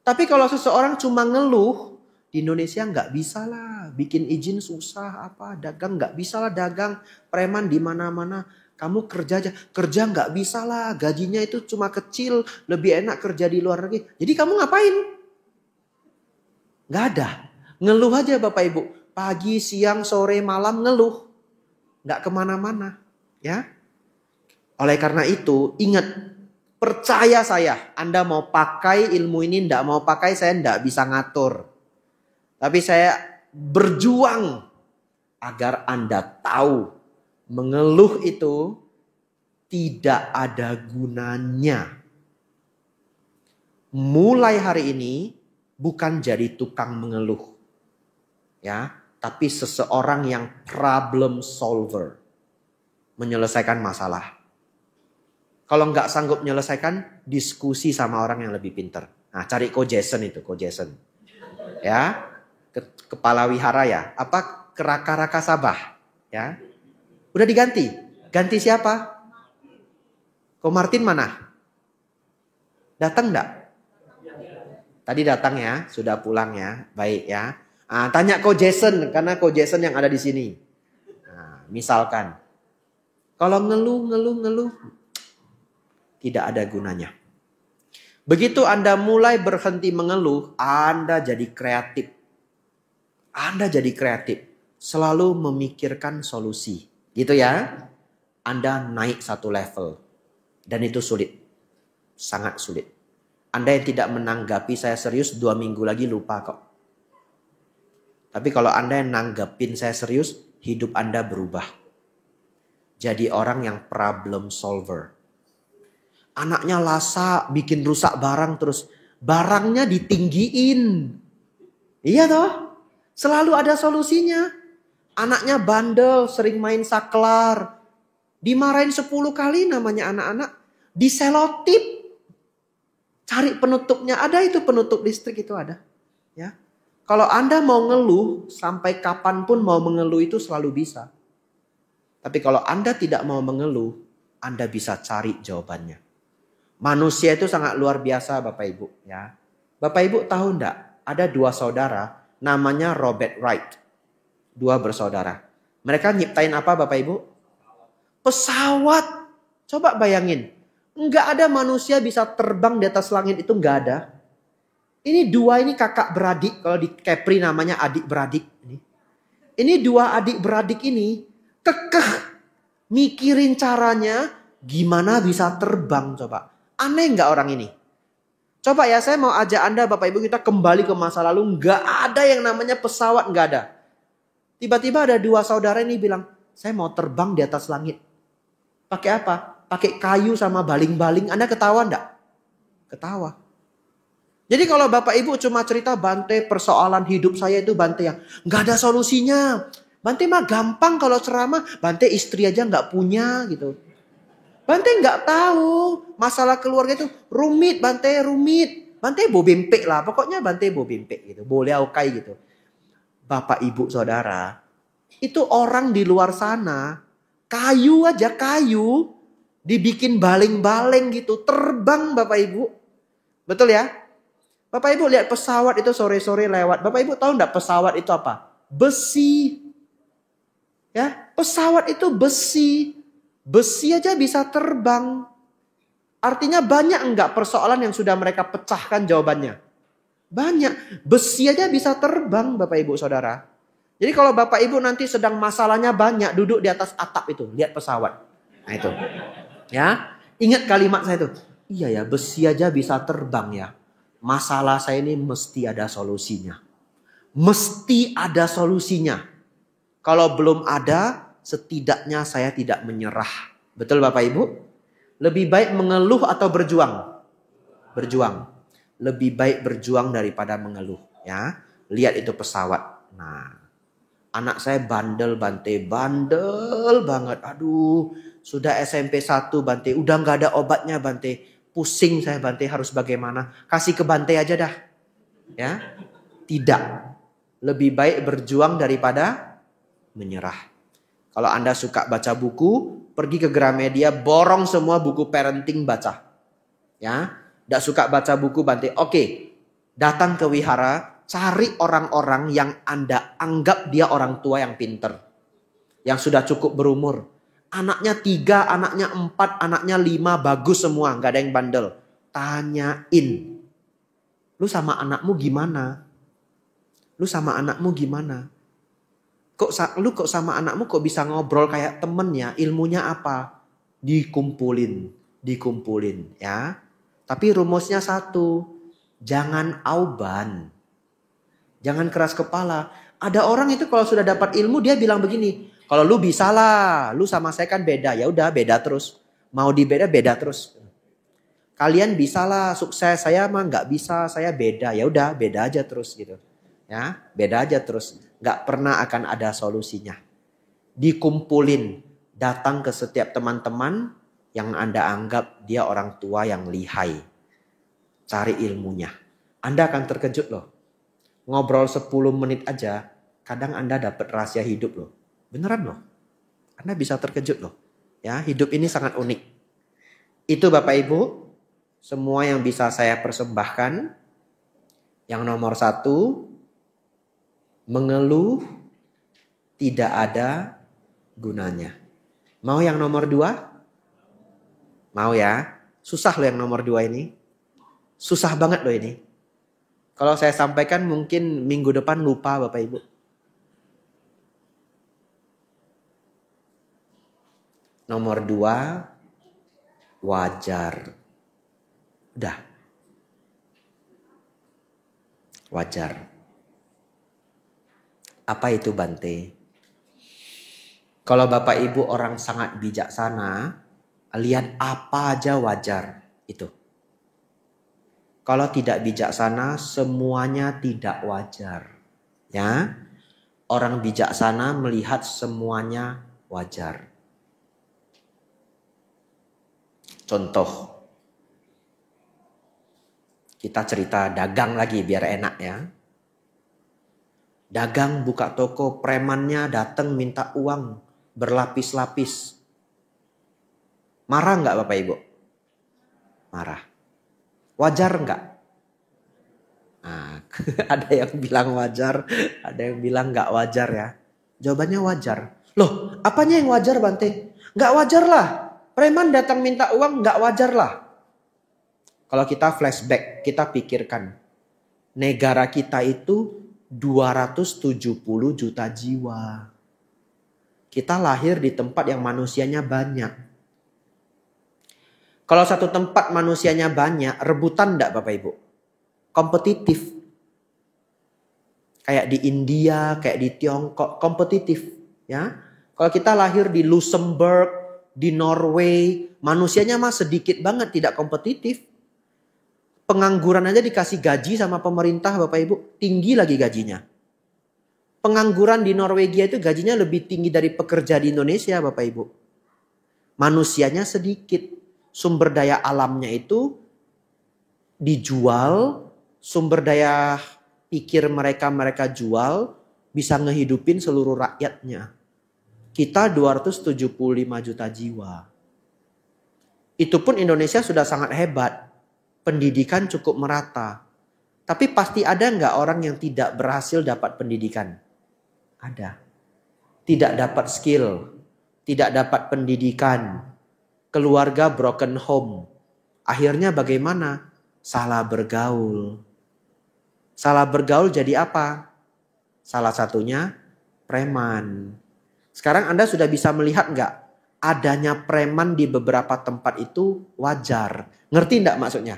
Tapi kalau seseorang cuma ngeluh, di Indonesia nggak bisa lah. Bikin izin susah, dagang nggak bisa lah dagang. Preman di mana-mana. Kamu kerja aja. Kerja nggak bisa lah. Gajinya itu cuma kecil. Lebih enak kerja di luar negeri. Jadi kamu ngapain? Nggak ada. Ngeluh aja Bapak Ibu. Pagi, siang, sore, malam ngeluh. Nggak kemana-mana. Ya. Oleh karena itu ingat. Percaya saya. Anda mau pakai ilmu ini. Nggak mau pakai saya nggak bisa ngatur. Tapi saya berjuang. Agar Anda tahu. Mengeluh itu tidak ada gunanya. Mulai hari ini bukan jadi tukang mengeluh. Ya, tapi seseorang yang problem solver. Menyelesaikan masalah. Kalau nggak sanggup menyelesaikan, diskusi sama orang yang lebih pintar. Nah, cari Ko Jason itu, Ko Jason. Ya, kepala wihara ya. Apa? Keraka-raka Sabah. Ya. Udah diganti. Ganti siapa? Ko Martin mana? Datang enggak? Tadi datang ya, sudah pulang ya. Baik ya. Tanya Ko Jason, karena Ko Jason yang ada di sini. Misalkan, kalau ngeluh, tidak ada gunanya. Begitu Anda mulai berhenti mengeluh, Anda jadi kreatif. Anda jadi kreatif. Selalu memikirkan solusi. Gitu ya. Anda naik satu level. Dan itu sulit. Sangat sulit. Anda yang tidak menanggapi saya serius 2 minggu lagi lupa kok. Tapi kalau Anda yang nanggapin saya serius, hidup Anda berubah. Jadi orang yang problem solver. Anaknya lasa, bikin rusak barang terus. Barangnya ditinggiin. Iya toh? Selalu ada solusinya. Anaknya bandel, sering main saklar. Dimarahin 10 kali namanya anak-anak. Diselotip. Cari penutupnya. Ada itu penutup listrik itu ada. Ya. Kalau Anda mau ngeluh, sampai kapanpun mau mengeluh itu selalu bisa. Tapi kalau Anda tidak mau mengeluh, Anda bisa cari jawabannya. Manusia itu sangat luar biasa Bapak Ibu. Ya. Bapak Ibu tahu enggak? Ada 2 saudara, namanya Robert Wright. 2 bersaudara. Mereka nyiptain apa Bapak Ibu? Pesawat. Coba bayangin. Enggak ada manusia bisa terbang di atas langit itu, enggak ada. Ini 2 ini kakak beradik. Kalau di Kepri namanya adik beradik. Ini 2 adik beradik ini kekeh mikirin caranya gimana bisa terbang coba. Aneh enggak orang ini? Coba ya saya mau ajak Anda Bapak Ibu kita kembali ke masa lalu. Enggak ada yang namanya pesawat, enggak ada. Tiba-tiba ada 2 saudara ini bilang, saya mau terbang di atas langit. Pakai apa? Pakai kayu sama baling-baling. Anda ketawa enggak? Ketawa. Jadi kalau Bapak Ibu cuma cerita Bante persoalan hidup saya itu Bante yang enggak ada solusinya. Bante mah gampang kalau ceramah. Bante istri aja enggak punya gitu. Bante enggak tahu. Masalah keluarga itu rumit Bante, rumit. Bante bobempek lah. Pokoknya Bante bobempek gitu. Boleh aukai gitu. Bapak Ibu Saudara. Itu orang di luar sana. Kayu aja kayu. Dibikin baling-baling gitu. Terbang Bapak Ibu. Betul ya? Bapak Ibu lihat pesawat itu sore-sore lewat. Bapak Ibu tahu enggak pesawat itu apa? Besi. Ya, pesawat itu besi. Besi aja bisa terbang. Artinya banyak enggak persoalan yang sudah mereka pecahkan jawabannya? Banyak. Besi aja bisa terbang Bapak Ibu Saudara. Jadi kalau Bapak Ibu nanti sedang masalahnya banyak, duduk di atas atap itu, lihat pesawat. Nah itu. Ya, ingat kalimat saya itu. Iya ya, besi aja bisa terbang ya. Masalah saya ini mesti ada solusinya. Mesti ada solusinya. Kalau belum ada, setidaknya saya tidak menyerah. Betul Bapak Ibu? Lebih baik mengeluh atau berjuang? Berjuang. Lebih baik berjuang daripada mengeluh. Ya, lihat itu pesawat. Nah, anak saya bandel Bante. Bandel banget. Aduh, sudah SMP 1 Bante. Udah gak ada obatnya Bante. Pusing saya Bante, harus bagaimana? Kasih ke Bante aja dah. Ya. Tidak. Lebih baik berjuang daripada menyerah. Kalau Anda suka baca buku, pergi ke Gramedia, borong semua buku parenting baca. Ya. Tidak suka baca buku Bante. Oke. Datang ke wihara, cari orang-orang yang Anda anggap dia orang tua yang pinter. Yang sudah cukup berumur. Anaknya 3, anaknya 4, anaknya 5, bagus semua. Gak ada yang bandel. Tanyain. Lu sama anakmu gimana? Lu sama anakmu gimana? Lu kok sama anakmu kok bisa ngobrol kayak temen ya? Ilmunya apa? Dikumpulin. Dikumpulin ya. Tapi rumusnya 1. Jangan auban. Jangan keras kepala. Ada orang itu kalau sudah dapat ilmu dia bilang begini. Kalau lu bisa lah, lu sama saya kan beda. Ya udah beda terus. Mau dibeda beda terus. Kalian bisa lah sukses, saya mah nggak bisa, saya beda. Ya udah beda aja terus gitu. Ya, beda aja terus. Nggak pernah akan ada solusinya. Dikumpulin, datang ke setiap teman-teman yang Anda anggap dia orang tua yang lihai. Cari ilmunya. Anda akan terkejut loh. Ngobrol 10 menit aja, kadang Anda dapat rahasia hidup loh. Beneran loh. Anda bisa terkejut loh. Ya, hidup ini sangat unik. Itu Bapak Ibu, semua yang bisa saya persembahkan. Yang nomor 1, mengeluh tidak ada gunanya. Mau yang nomor 2? Mau ya? Susah loh yang nomor 2 ini. Susah banget loh ini. Kalau saya sampaikan mungkin minggu depan lupa Bapak Ibu. Nomor 2, wajar. Udah. Wajar. Apa itu Bante? Kalau Bapak Ibu orang sangat bijaksana, lihat apa aja wajar itu. Kalau tidak bijaksana, semuanya tidak wajar. Ya, orang bijaksana melihat semuanya wajar. Contoh, kita cerita dagang lagi biar enak ya. Dagang buka toko, premannya datang minta uang berlapis-lapis. Marah nggak Bapak Ibu? Marah. Wajar nggak? Nah, ada yang bilang wajar, ada yang bilang nggak wajar ya. Jawabannya wajar. Loh, apanya yang wajar Bante? Nggak wajar lah. Preman datang minta uang nggak wajar lah. Kalau kita flashback, kita pikirkan. Negara kita itu 270 juta jiwa. Kita lahir di tempat yang manusianya banyak. Kalau satu tempat manusianya banyak, rebutan enggak Bapak Ibu? Kompetitif. Kayak di India, kayak di Tiongkok, kompetitif. Ya. Kalau kita lahir di Luxembourg, di Norway, manusianya mah sedikit banget, tidak kompetitif. Pengangguran aja dikasih gaji sama pemerintah Bapak Ibu, tinggi lagi gajinya. Pengangguran di Norwegia itu gajinya lebih tinggi dari pekerja di Indonesia Bapak Ibu. Manusianya sedikit, sumber daya alamnya itu dijual, sumber daya pikir mereka jual, bisa ngehidupin seluruh rakyatnya. Kita 275 juta jiwa. Itu pun Indonesia sudah sangat hebat. Pendidikan cukup merata. Tapi pasti ada nggak orang yang tidak berhasil dapat pendidikan? Ada. Tidak dapat skill. Tidak dapat pendidikan. Keluarga broken home. Akhirnya bagaimana? Salah bergaul. Salah bergaul jadi apa? Salah satunya preman. Sekarang Anda sudah bisa melihat nggak? Adanya preman di beberapa tempat itu wajar. Ngerti nggak maksudnya?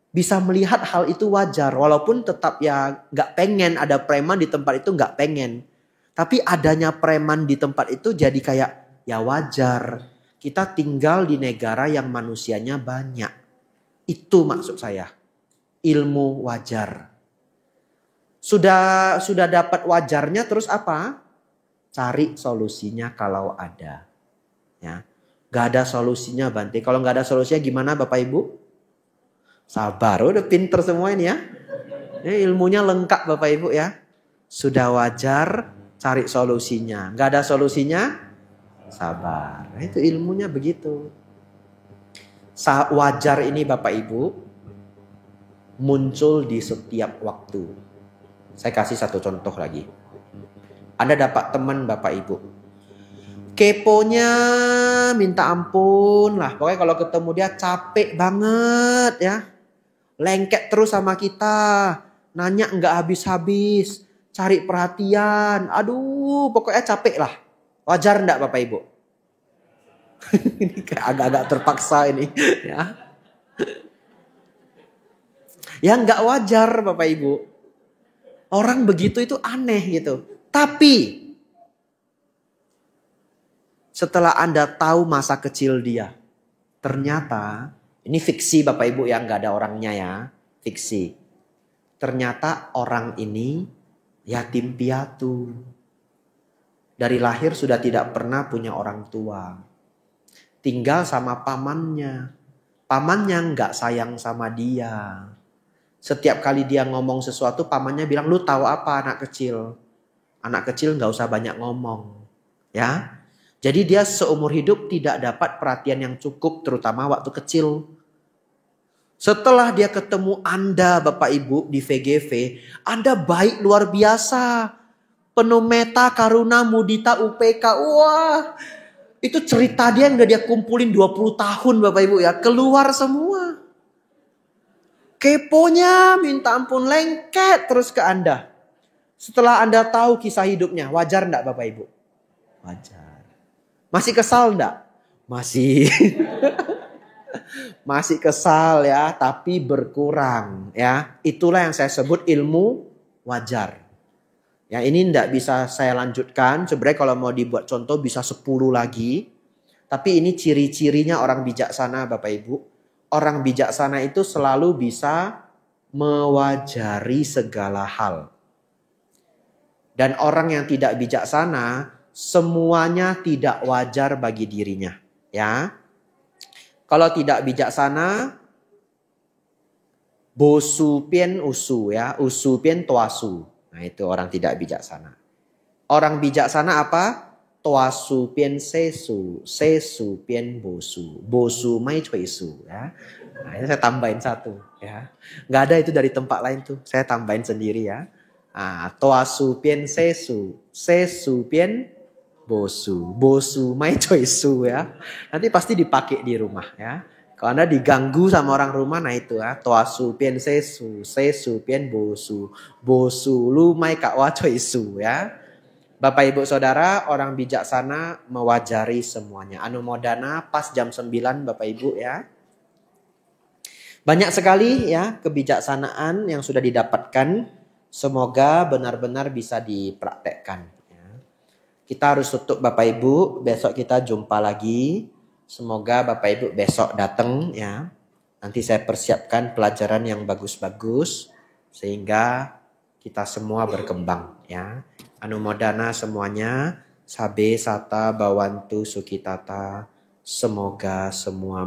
Bisa melihat hal itu wajar. Walaupun tetap ya nggak pengen ada preman di tempat itu, nggak pengen. Tapi adanya preman di tempat itu jadi kayak ya wajar. Kita tinggal di negara yang manusianya banyak. Itu maksud saya. Ilmu wajar. Sudah dapat wajarnya terus apa? Cari solusinya kalau ada. Ya. Gak ada solusinya Bante. Kalau gak ada solusinya gimana Bapak Ibu? Sabar, udah pinter semua ini ya. Ilmunya lengkap Bapak Ibu ya. Sudah wajar, cari solusinya. Gak ada solusinya, sabar. Itu ilmunya begitu. Wajar ini Bapak Ibu muncul di setiap waktu. Saya kasih satu contoh lagi. Anda dapat teman Bapak Ibu. Keponya minta ampun lah. Pokoknya kalau ketemu dia capek banget ya. Lengket terus sama kita. Nanya nggak habis-habis. Cari perhatian. Aduh pokoknya capek lah. Wajar enggak Bapak Ibu? Ini kayak agak-agak terpaksa ini. Ya, ya nggak wajar Bapak Ibu. Orang begitu itu aneh gitu. Tapi setelah Anda tahu masa kecil dia. Ternyata ini fiksi Bapak Ibu ya, nggak ada orangnya ya, fiksi. Ternyata orang ini yatim piatu. Dari lahir sudah tidak pernah punya orang tua. Tinggal sama pamannya. Pamannya nggak sayang sama dia. Setiap kali dia ngomong sesuatu, pamannya bilang, lu tahu apa anak kecil? Anak kecil nggak usah banyak ngomong. Ya. Jadi dia seumur hidup tidak dapat perhatian yang cukup, terutama waktu kecil. Setelah dia ketemu Anda Bapak Ibu di VGV, Anda baik luar biasa. Penuh meta, karuna, mudita, UPK. Wah, itu cerita dia yang udah dia kumpulin 20 tahun Bapak Ibu ya. Keluar semua. Keponya minta ampun, lengket terus ke Anda. Setelah Anda tahu kisah hidupnya, wajar enggak Bapak Ibu? Wajar. Masih kesal enggak? Masih. Masih kesal ya, tapi berkurang ya. Itulah yang saya sebut ilmu wajar. Ya, ini enggak bisa saya lanjutkan. Sebenarnya kalau mau dibuat contoh bisa 10 lagi. Tapi ini ciri-cirinya orang bijaksana Bapak Ibu. Orang bijaksana itu selalu bisa mewajari segala hal. Dan orang yang tidak bijaksana, semuanya tidak wajar bagi dirinya. Ya. Kalau tidak bijaksana, bosu pian usu ya, usu pian tuasu. Nah itu orang tidak bijaksana. Orang bijaksana apa? Tuasu pian sesu, sesu pian bosu, bosu mai cuisu ya. Nah ini saya tambahin satu ya. Nggak ada itu dari tempat lain tuh, saya tambahin sendiri ya. Nah, tuasu pian sesu, sesu pian bosu, bosu mai cuisu ya. Nanti pasti dipakai di rumah ya. Kalau Anda diganggu sama orang rumah, nah itu ya. Tuasu pian sesu, sesu pian bosu, bosu lu mai kak wa cuisu ya. Bapak Ibu Saudara, orang bijaksana mewajari semuanya. Anumodana pas jam 9 Bapak Ibu ya. Banyak sekali ya kebijaksanaan yang sudah didapatkan. Semoga benar-benar bisa dipraktekkan. Ya. Kita harus tutup Bapak Ibu. Besok kita jumpa lagi. Semoga Bapak Ibu besok datang ya. Nanti saya persiapkan pelajaran yang bagus-bagus. Sehingga kita semua berkembang ya. Anumodana semuanya. Sabe sata bawantu sukitata. Semoga semua